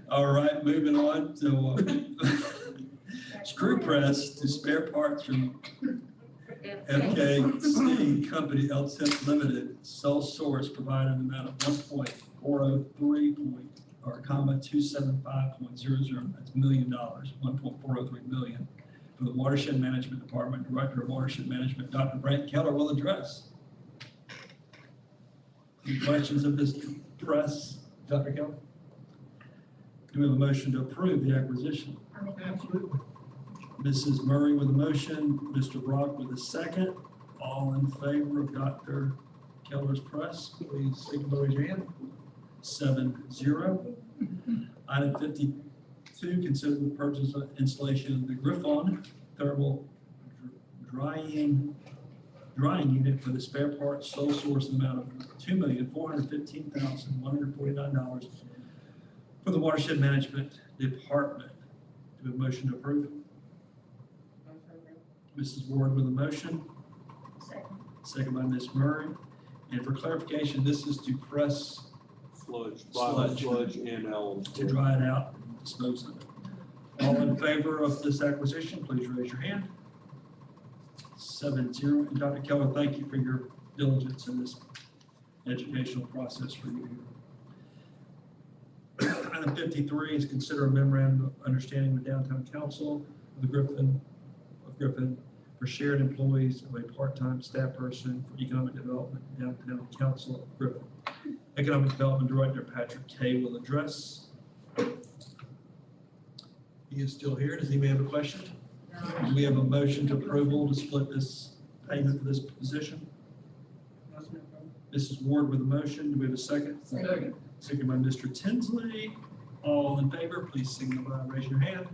All right, moving on to screw press to spare parts from FKC Company LTIP Limited, sole source provided an amount of 275.00, that's $1 million, $1.403 million, for the Watershed Management Department. Director of Watershed Management, Dr. Brent Keller, will address. Any questions of this address, Dr. Keller? Do we have a motion to approve the acquisition? Absolutely. Mrs. Murray with a motion, Mr. Brock with a second. All in favor of Dr. Keller's press, please signify with your hand. 7-0. Item 52, consider the purchase of installation of the Griffin thermal drying unit for the spare parts sole source in the amount of $2,415,149 for the Watershed Management Department. Do we have a motion to approve? Mrs. Ward with a motion. Second by Ms. Murray. And for clarification, this is to press Sludge and elm. to dry it out and dispose of it. All in favor of this acquisition, please raise your hand. 7-0. And Dr. Keller, thank you for your diligence in this educational process for you here. Item 53 is consider a memorandum of understanding with Downtown Council of Griffin for shared employees of a part-time staff person for economic development, Downtown Council of Griffin. Economic Development Director Patrick Kay will address. He is still here. Does anybody have a question? Do we have a motion to approval to split this payment for this position? Mrs. Ward with a motion. Do we have a second? Second. Second by Mr. Tinsley. All in favor, please signify by raising your hand.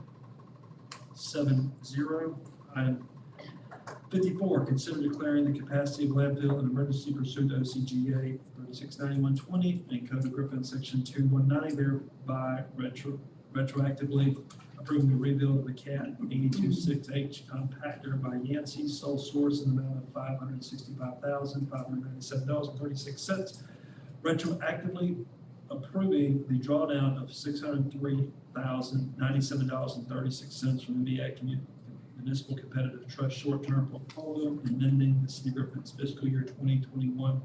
7-0. Item 54, consider declaring the capacity of landfill an emergency pursuant to OCGA 369120 and Code of Griffin Section 219, thereby retroactively approving the rebuild of the CAT 826H compactor by Yancey, sole source in the amount of $565,597.36, retroactively approving the drawdown of $603,097.36 from the MEAC Municipal Competitive Trust short-term portfolio, amending the City of Griffin's fiscal year 2021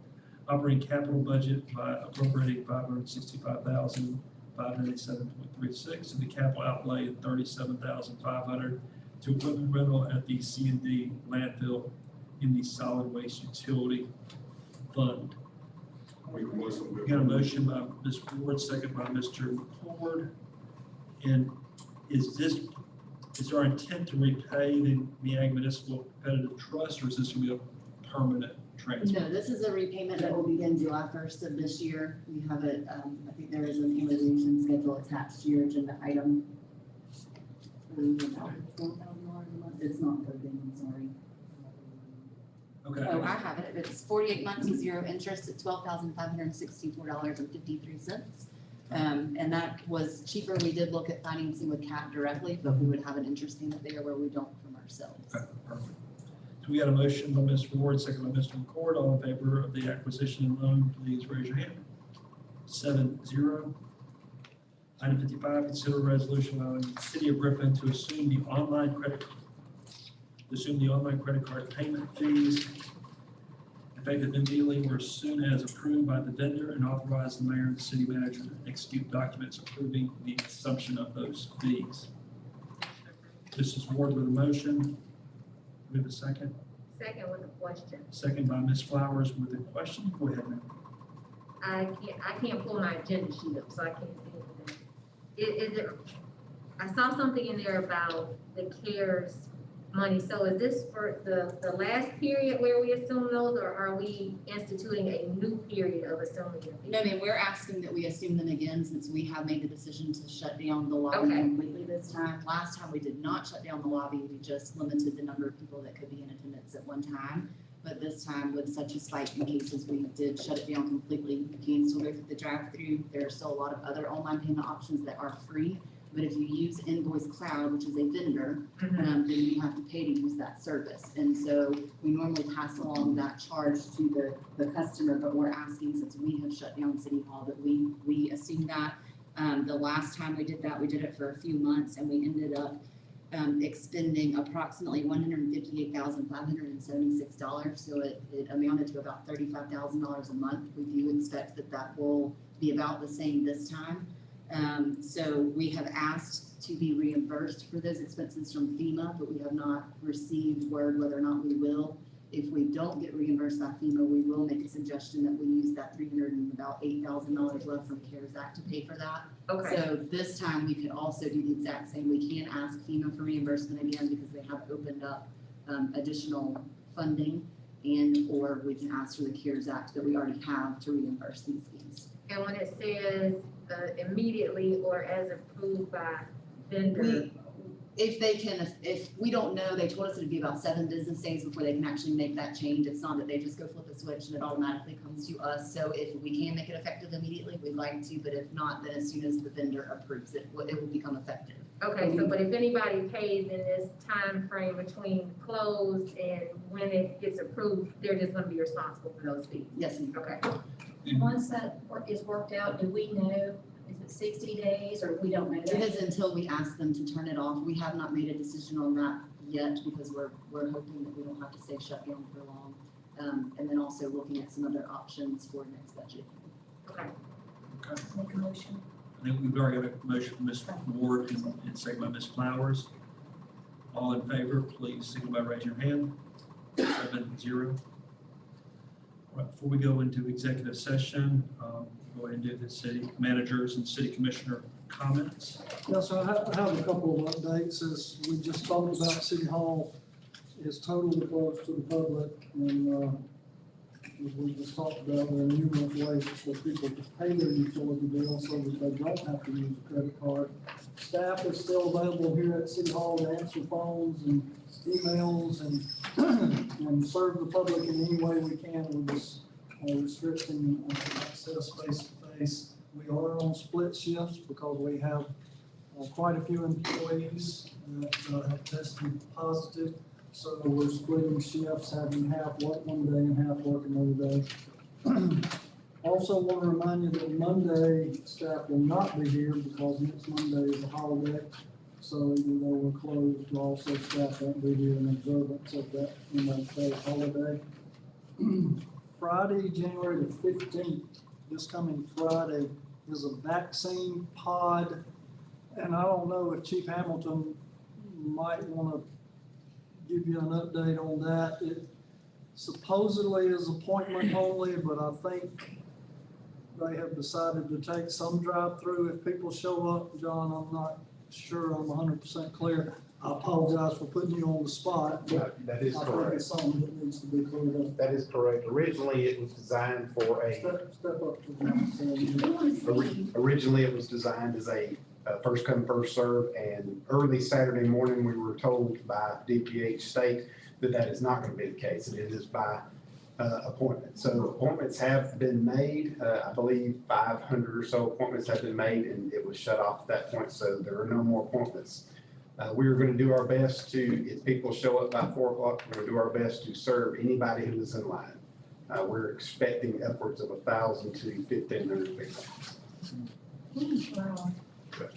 operating capital budget by appropriating $565,587.36 and the capital outlay of $37,500 to equipment rental at the C&D landfill in the solid waste utility fund. Make a motion. We got a motion by Ms. Ward, second by Mr. McCord. And is our intent to repay the MEAG Municipal Competitive Trust, or is this going to be a permanent transfer? No, this is a repayment that will begin July 1st of this year. We have it, I think there is an amortization schedule attached to your agenda item. It's not 13, I'm sorry. Okay. Oh, I have it. It's 48 months with zero interest at $12,564.53. And that was cheaper. We did look at financing with CAT directly, but we would have an interest payment there where we don't from ourselves. Okay, perfect. So we got a motion by Ms. Ward, second by Mr. McCord. All in favor of the acquisition and loan, please raise your hand. 7-0. Item 55, consider a resolution allowing the City of Griffin to assume the online credit card payment fees effective immediately or as soon as approved by the vendor, and authorize the mayor and the city manager to execute documents approving the assumption of those fees. Mrs. Ward with a motion. Do we have a second? Second with a question. Second by Ms. Flowers with a question. Go ahead, ma'am. I can't pull my agenda sheet up, so I can't see anything. Is it, I saw something in there about the CARES money. So is this for the last period where we assume those, or are we instituting a new period of assuming them? No, ma'am, we're asking that we assume them again since we have made the decision to shut down the lobby Okay. completely this time. Last time we did not shut down the lobby, we just limited the number of people that could be in attendance at one time. But this time with such a spike in cases, we did shut it down completely. You can still go through the drive-through. There are still a lot of other online payment options that are free. But if you use Invoice Cloud, which is a vendor, then you have to pay to use that service. And so we normally pass along that charge to the customer, but we're asking, since we have shut down City Hall, that we assume that. The last time we did that, we did it for a few months and we ended up expending approximately $158,576. So it amounted to about $35,000 a month. We do expect that that will be about the same this time. So we have asked to be reimbursed for those expenses from FEMA, but we have not received word whether or not we will. If we don't get reimbursed by FEMA, we will make a suggestion that we use that $308,000 left from CARES Act to pay for that. Okay, So this time we could also do the exact same. We can ask FEMA for reimbursement again because they have opened up additional funding, and or we can ask for the CARES Act that we already have to reimburse these fees. and when it says immediately or as approved by vendor, If we don't know, they told us it'd be about 7 business days before they can actually make that change. It's not that they just go flip a switch and it automatically comes to us. So if we can make it effective immediately, we'd like to, but if not, then as soon as the vendor approves it, it will become effective. okay, so but if anybody pays in this time frame between close and when it gets approved, they're just gonna be responsible for those fees? Yes, ma'am. Okay, Once that work is worked out, do we know, is it 60 days or we don't know It that? is until we ask them to turn it off. We have not made a decision on that yet because we're hoping that we don't have to stay shut down for long. And then also looking at some other options for next budget. okay. Make a motion. I think we've already got a motion from Ms. Ward and second by Ms. Flowers. All in favor, please signal by raising your hand. 7-0. All right, before we go into executive session, go ahead and do the city managers and city commissioner comments. Yes, sir, I have a couple of updates. As we just talked about, City Hall is totally closed to the public, and as we just talked about, there are numerous ways for people to pay their utility bills so that they don't have to use a credit card. Staff is still available here at City Hall to answer phones and emails and serve the public in any way we can with this restricting access face-to-face. We are on split shifts because we have quite a few employees that have tested positive. So we're splitting shifts, having half work one day and half work another day. Also want to remind you that Monday, staff will not be here because next Monday is a holiday. So even though we're closed, also staff won't be here in observance of that MLK holiday. Friday, January the 15th, this coming Friday, is a vaccine pod. And I don't know if Chief Hamilton might want to give you an update on that. It supposedly is appointment only, but I think they have decided to take some drive-through if people show up. John, I'm not sure I'm 100% clear. I apologize for putting you on the spot, but That is I think correct. it's something that needs to be cleared up. That is correct. Originally, it was designed for Step up to that. originally it was designed as a first come, first serve, and early Saturday morning, we were told by DPH State that that is not going to be the case. It is by appointment. So appointments have been made. I believe 500 or so appointments have been made, and it was shut off at that point, so there are no more appointments. We are going to do our best to, if people show up by 4 o'clock, we're going to do our best to serve anybody who is in line. We're expecting upwards of 1,000 to 1,500 people. Wow.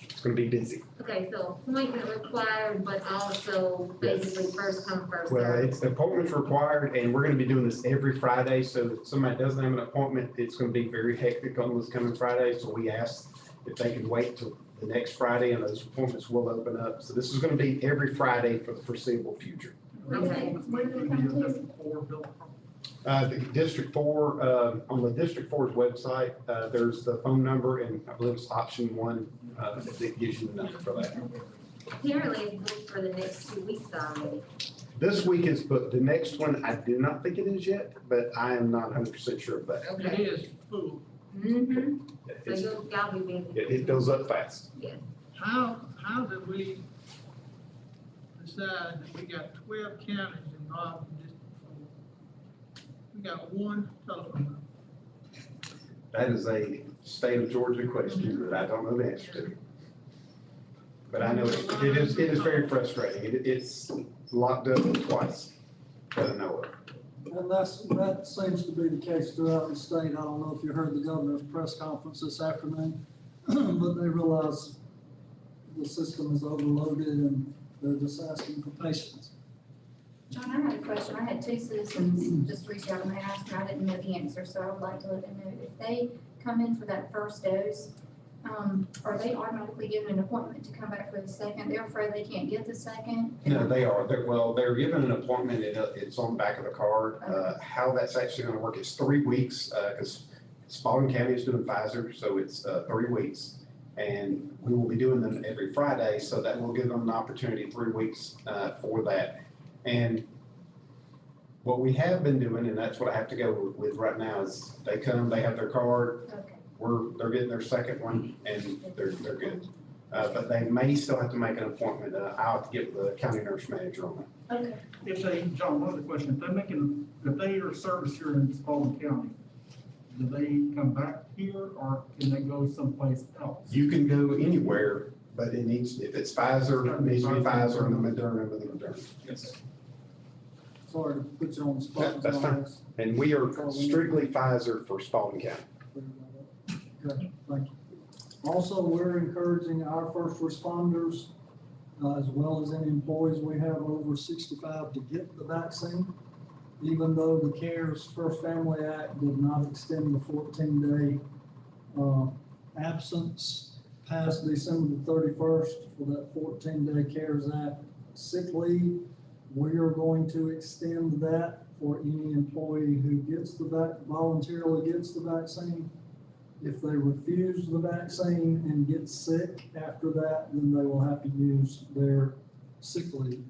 It's going to be busy. Okay, so appointment required, but also basically first come, first Well, served. it's appointments required, and we're going to be doing this every Friday. So if somebody doesn't have an appointment, it's going to be very hectic on this coming Friday. So we asked if they can wait till the next Friday, and those appointments will open up. So this is going to be every Friday for the foreseeable future. Okay. The District 4, on the District 4's website, there's the phone number, and I believe it's option 1 that gives you the number for that. Apparently it's booked for the next 2 weeks already. This week is booked. The next one, I do not think it is yet, but I am not 100% sure of that. It is full. Mm-hmm. It's- So y'all be busy. It fills up fast. How did we decide that we got 12 counties involved in District 4? We got one telephone number. That is a state of Georgia question that I don't know the answer to. But I know it is very frustrating. It's locked up twice that I know of. And that seems to be the case throughout the state. I don't know if you heard the governor's press conference this afternoon, but they realize the system is overloaded and They're just asking for patience. John, I had a question. I had two citizens just reach out and ask, and I didn't know the answer, so I would like to let them know. If they come in for that first dose, are they automatically given an appointment to come back for the second? They're afraid they can't get the second? No, they are. They're given an appointment. It's on the back of the card. How that's actually going to work is 3 weeks, because Spalding County is doing Pfizer, so it's 3 weeks. And we will be doing them every Friday, so that will give them an opportunity 3 weeks for that. And what we have been doing, and that's what I have to go with right now, is they come, they have their card, Okay. they're getting their second one, and they're good. But they may still have to make an appointment. I'll have to get the county nurse manager on it. Okay. If they, John, one other question, if they are serviced here in Spalding County, do they come back here or can they go someplace else? You can go anywhere, but it needs, if it's Pfizer, it needs to be Pfizer and the Moderna, with the Moderna. Yes. Sorry to put you on the spot. That's fine. And we are strictly Pfizer for Spalding County. Okay, thank you. Also, we're encouraging our first responders, as well as any employees we have over 65 to get the vaccine. Even though the CARES First Family Act did not extend the 14-day absence past December the 31st for that 14-day CARES Act sick leave, we are going to extend that for any employee who gets voluntarily gets the vaccine. If they refuse the vaccine and get sick after that, then they will have to use their sick leave.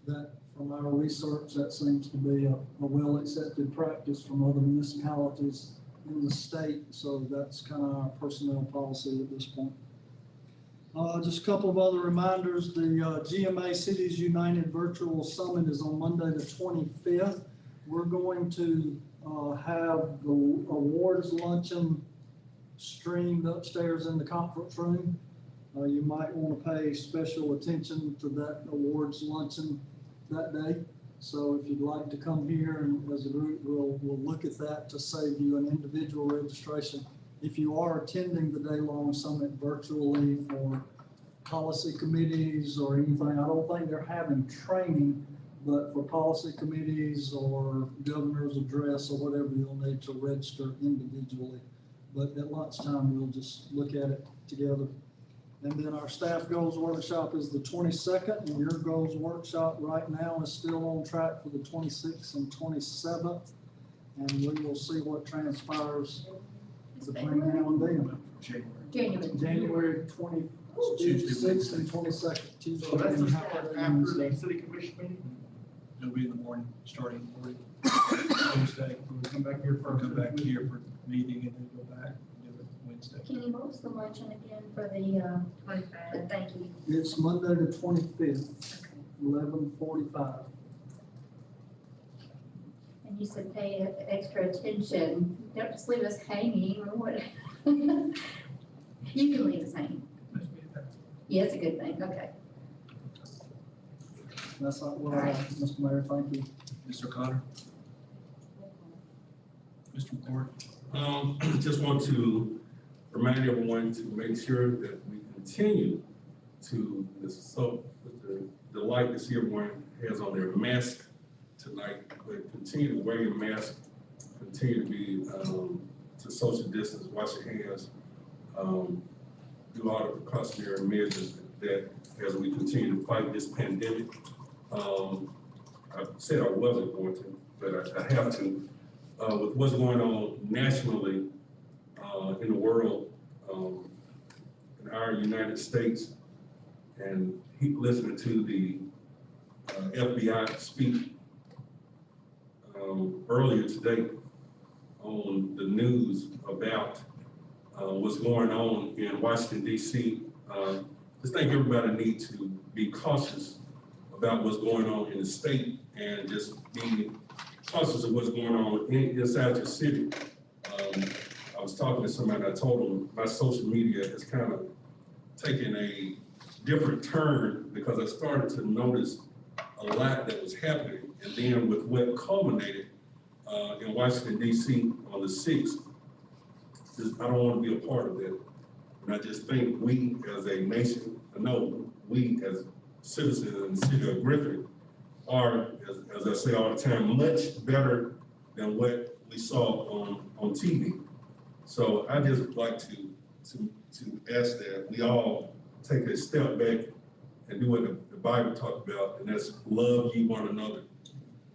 That, from our research, that seems to be a well-accepted practice from other municipalities in the state. So that's kind of our personnel policy at this point. Just a couple of other reminders. The GMA Cities United Virtual Summit is on Monday the 25th. We're going to have the awards luncheon streamed upstairs in the conference room. You might want to pay special attention to that awards luncheon that day. So if you'd like to come here and as a group, we'll look at that to save you an individual registration. If you are attending the day-long summit virtually for policy committees or anything, I don't think they're having training, but for policy committees or governor's address or whatever, you'll need to register individually. But at lunchtime, we'll just look at it together. And then our staff goals workshop is the 22nd, and your goals workshop right now is still on track for the 26th and 27th. And we will see what transpires between now and then. January 26th and 22nd, Tuesday. So that's and just half of after the Wednesday. the city commission meeting? It'll be in the morning, starting 40. Wednesday, we'll come back here Or first. come back here for the meeting and then go back and do it Wednesday. Kenny, what was the luncheon again for the, 25. thank you. It's Monday the 25th, 11:45. And you said pay extra attention. Don't just leave us hanging or what? You can leave us hanging. Yeah, it's a good thing. Okay. That's what I have, Mr. Mayor, thank you. Mr. Connor? Mr. McCord? Just want to remind everyone to make sure that we continue to, so with the delight to see everyone has on their mask tonight, but continue to wear your mask, continue to be, to social distance, wash your hands, do all the precautionary measures that as we continue to fight this pandemic. I said I wasn't going to, but I have to. With what's going on nationally in the world, in our United States, and keep listening to the FBI speak earlier today on the news about what's going on in Washington, D.C. Just think everybody needs to be cautious about what's going on in the state and just be cautious of what's going on inside your city. I was talking to somebody, I told them my social media has kind of taken a different turn because I started to notice a lot that was happening. And then with what culminated in Washington, D.C. on the 6th, I don't want to be a part of that. And I just think we as a nation, we as citizens in the city of Griffin are, as I say all the time, much better than what we saw on TV. So I just would like to ask that we all take a step back and do what the Bible talked about, and that's love ye one another.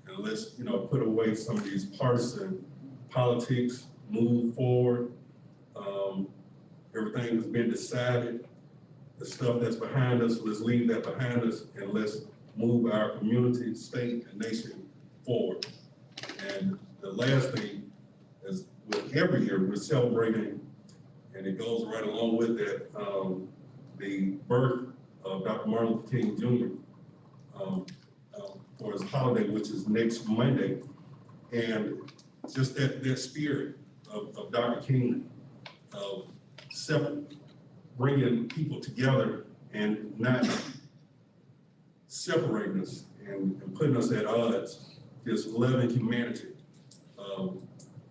And let's, put away some of these partisan politics, move forward. Everything has been decided. The stuff that's behind us, let's leave that behind us, and let's move our community, state, and nation forward. And the last thing is, with every year, we're celebrating, and it goes right along with that, the birth of Dr. Martin Luther King Jr. For his holiday, which is next Monday. And just that spirit of Dr. King, of bringing people together and not separating us and putting us at odds, just loving humanity,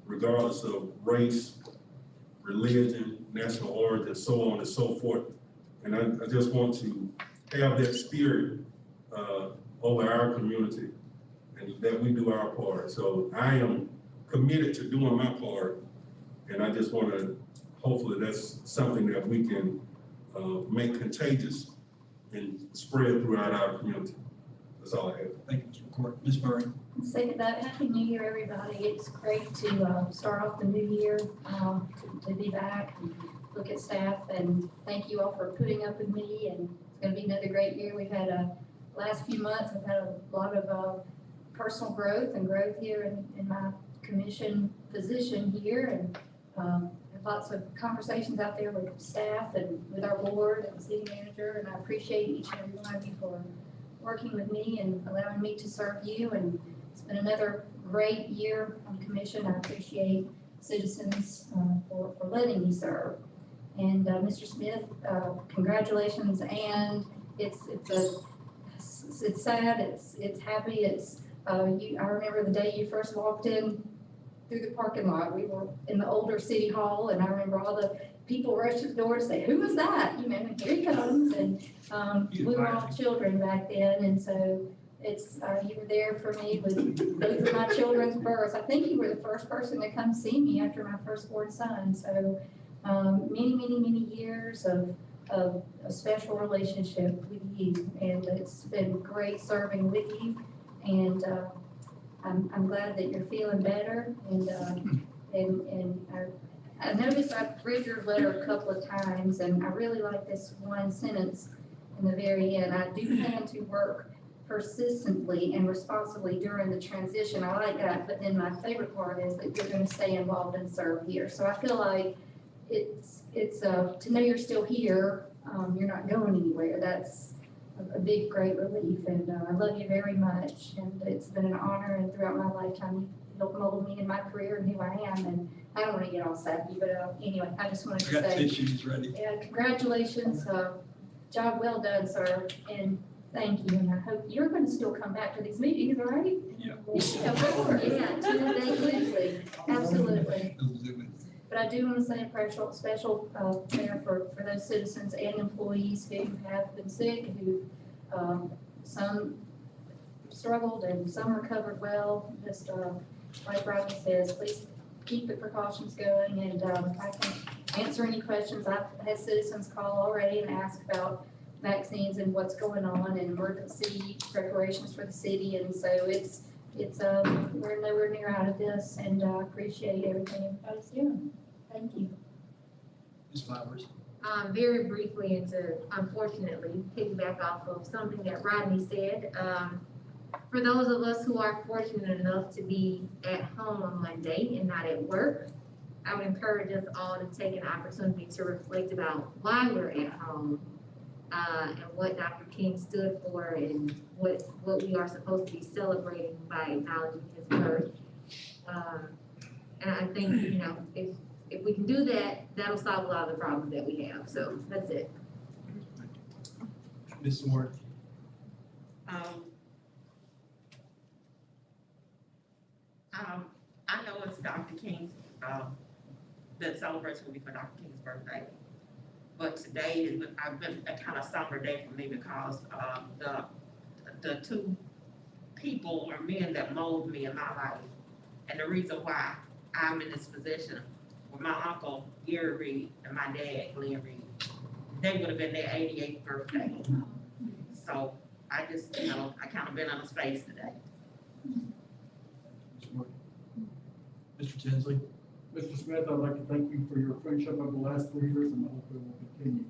regardless of race, religion, national origin, so on and so forth. And I just want to have that spirit over our community, and that we do our part. So I am committed to doing my part, and I just want to, hopefully that's something that we can make contagious and spread throughout our community. That's all I have. Thank you, Mr. Court. Ms. Murray. Second that, Happy New Year, everybody. It's great to start off the new year, to be back and look at staff, and thank you all for putting up with me, and it's gonna be another great year. We've had last few months, I've had a lot of personal growth here in my commission position here, and lots of conversations out there with staff and with our board and city manager, and I appreciate each and every one of you for working with me and allowing me to serve you. And it's been another great year on commission. I appreciate citizens for letting me serve. And Mr. Smith, congratulations. And it's sad, it's happy, I remember the day you first walked in through the parking lot. We were in the older city hall, and I remember all the people rushed to the door to say, "Who was that?" And here he comes. And we were all children back then, and so you were there for me with both of my children's births. I think you were the first person to come see me after my firstborn son. So many years of a special relationship with you, and it's been great serving with you. And I'm glad that you're feeling better. And I noticed I've read your letter a couple of times, and I really like this one sentence in the very end. I do plan to work persistently and responsibly during the transition. I like that, but then my favorite part is that you're going to stay involved and serve here. So I feel like it's to know you're still here, you're not going anywhere. That's a big, great relief, and I love you very much, and it's been an honor, and throughout my lifetime, you helped mold me in my career and who I am, and I don't want to get all sappy, but anyway, I just wanted to I got say, tissues ready. yeah, congratulations, job well done, sir, and thank you, and I hope you're going to still come back to these meetings, right? Yeah. Yeah, of course, yeah, Tuesday, absolutely. But I do want to say a special prayer for those citizens and employees who have been sick, who some struggled and some recovered well. Just like Rodney says, please keep the precautions going, and I can answer any questions. I've had citizens call already and ask about vaccines and what's going on and emergency preparations for the city, and so we're nowhere near out of this, and I appreciate everything everybody's doing. Thank you. Ms. Flowers. Very briefly, and to unfortunately piggyback off of something that Rodney said, for those of us who are fortunate enough to be at home on Monday and not at work, I would encourage us all to take an opportunity to reflect about why we're at home, and what Dr. King stood for, and what we are supposed to be celebrating by acknowledging his birth. And I think, if we can do that, that'll solve a lot of the problems that we have. So that's it. Ms. Ward. I know it's Dr. King's, that celebration will be for Dr. King's birthday. but today has been, I've been a kind of somber day for me because, the two people or men that molded me in my life. And the reason why I'm in this position were my uncle Gary Reed and my dad Glenn Reed. They would have been their 88th birthday. So I just, I kind of been in a space today. Mr. Tinsley? Mr. Smith, I'd like to thank you for your friendship over the last 3 years, and I hope it will continue.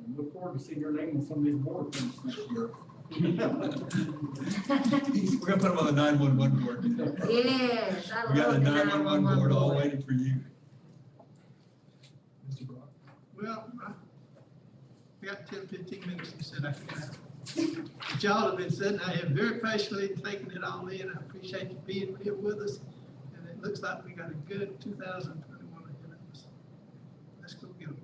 And look forward to seeing your name on some of these board things next year. We're gonna put him on the 911 board. Yes, I We got love the the 911 board all 911 waiting for you. Mr. Brock? Well, I got 10, 15 minutes, he said I could have. But y'all have been sitting out here very patiently taking it all in. I appreciate you being here with us. And it looks like we got a good 2021 ahead of us. Let's go get them.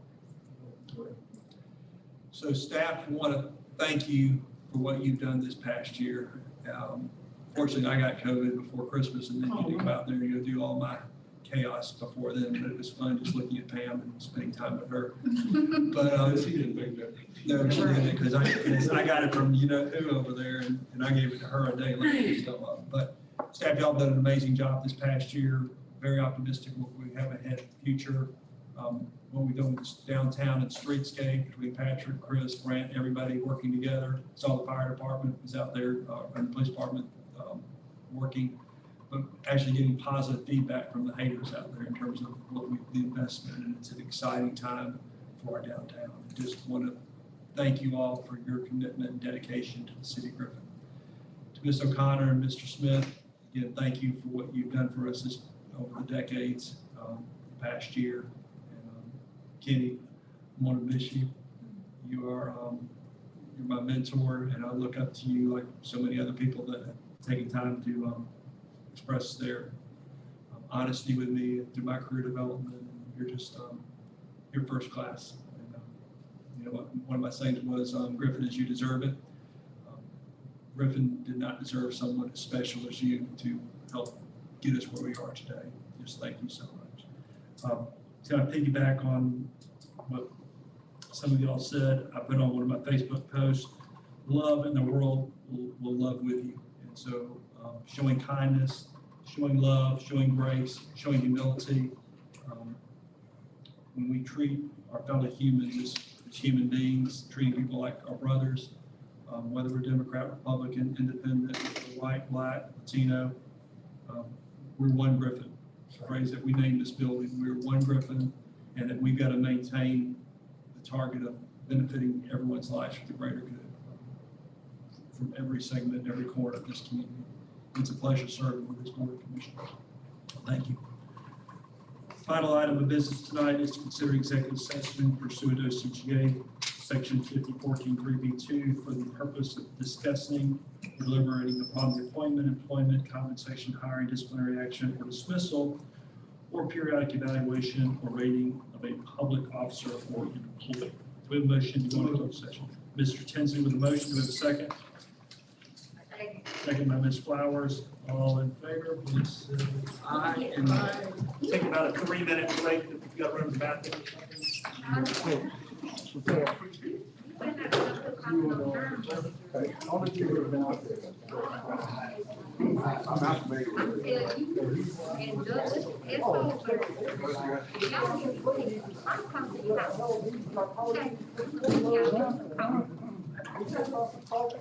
So staff, want to thank you for what you've done this past year. Fortunately, I got COVID before Christmas, and then you didn't come out there and go do all my chaos before then, but it was fun just looking at Pam and spending time with her. But She didn't make that. no, she didn't, because I got it from who over there, and I gave it to her a day later. So, but staff, y'all done an amazing job this past year. Very optimistic what we have ahead in the future. What we've done downtown and streetscape between Patrick, Chris, Grant, everybody working together. Saw the fire department was out there, and the police department working, but actually getting positive feedback from the haters out there in terms of the investment, and it's an exciting time for our downtown. Just want to thank you all for your commitment and dedication to the city of Griffin. To Ms. O'Connor and Mr. Smith, again, thank you for what you've done for us over the decades, the past year. Kenny, I want to miss you. You are you're my mentor, and I look up to you like so many other people that have taken time to express their honesty with me through my career development. You're just you're first class. And, one of my sayings was, Griffin, as you deserve it. Griffin did not deserve someone as special as you to help get us where we are today. Just thank you so much. To piggyback on what some of y'all said, I put on one of my Facebook posts, love and the world will love with you. And so showing kindness, showing love, showing grace, showing humility. When we treat our fellow humans as human beings, treating people like our brothers, whether we're Democrat, Republican, Independent, white, black, Latino, we're one Griffin. The phrase that we named this building, we're one Griffin, and that we've got to maintain the target of benefiting everyone's lives for the greater good from every segment, every corner of this community. It's a pleasure serving with this board of commissioners. Thank you. Final item of business tonight is to consider executive session pursuant to OCGA section 5014(3)(b)(2) for the purpose of discussing, deliberating upon the appointment, employment, compensation, hiring, disciplinary action, or dismissal, or periodic evaluation or rating of a public officer or employee. Do we have a motion to go into closed session? Mr. Tinsley with a motion. Do we have a second? Second by Ms. Flowers. All in favor, please say aye. And take about a 3-minute break if you've got to run to the bathroom or something. I'm coming to your house. Okay.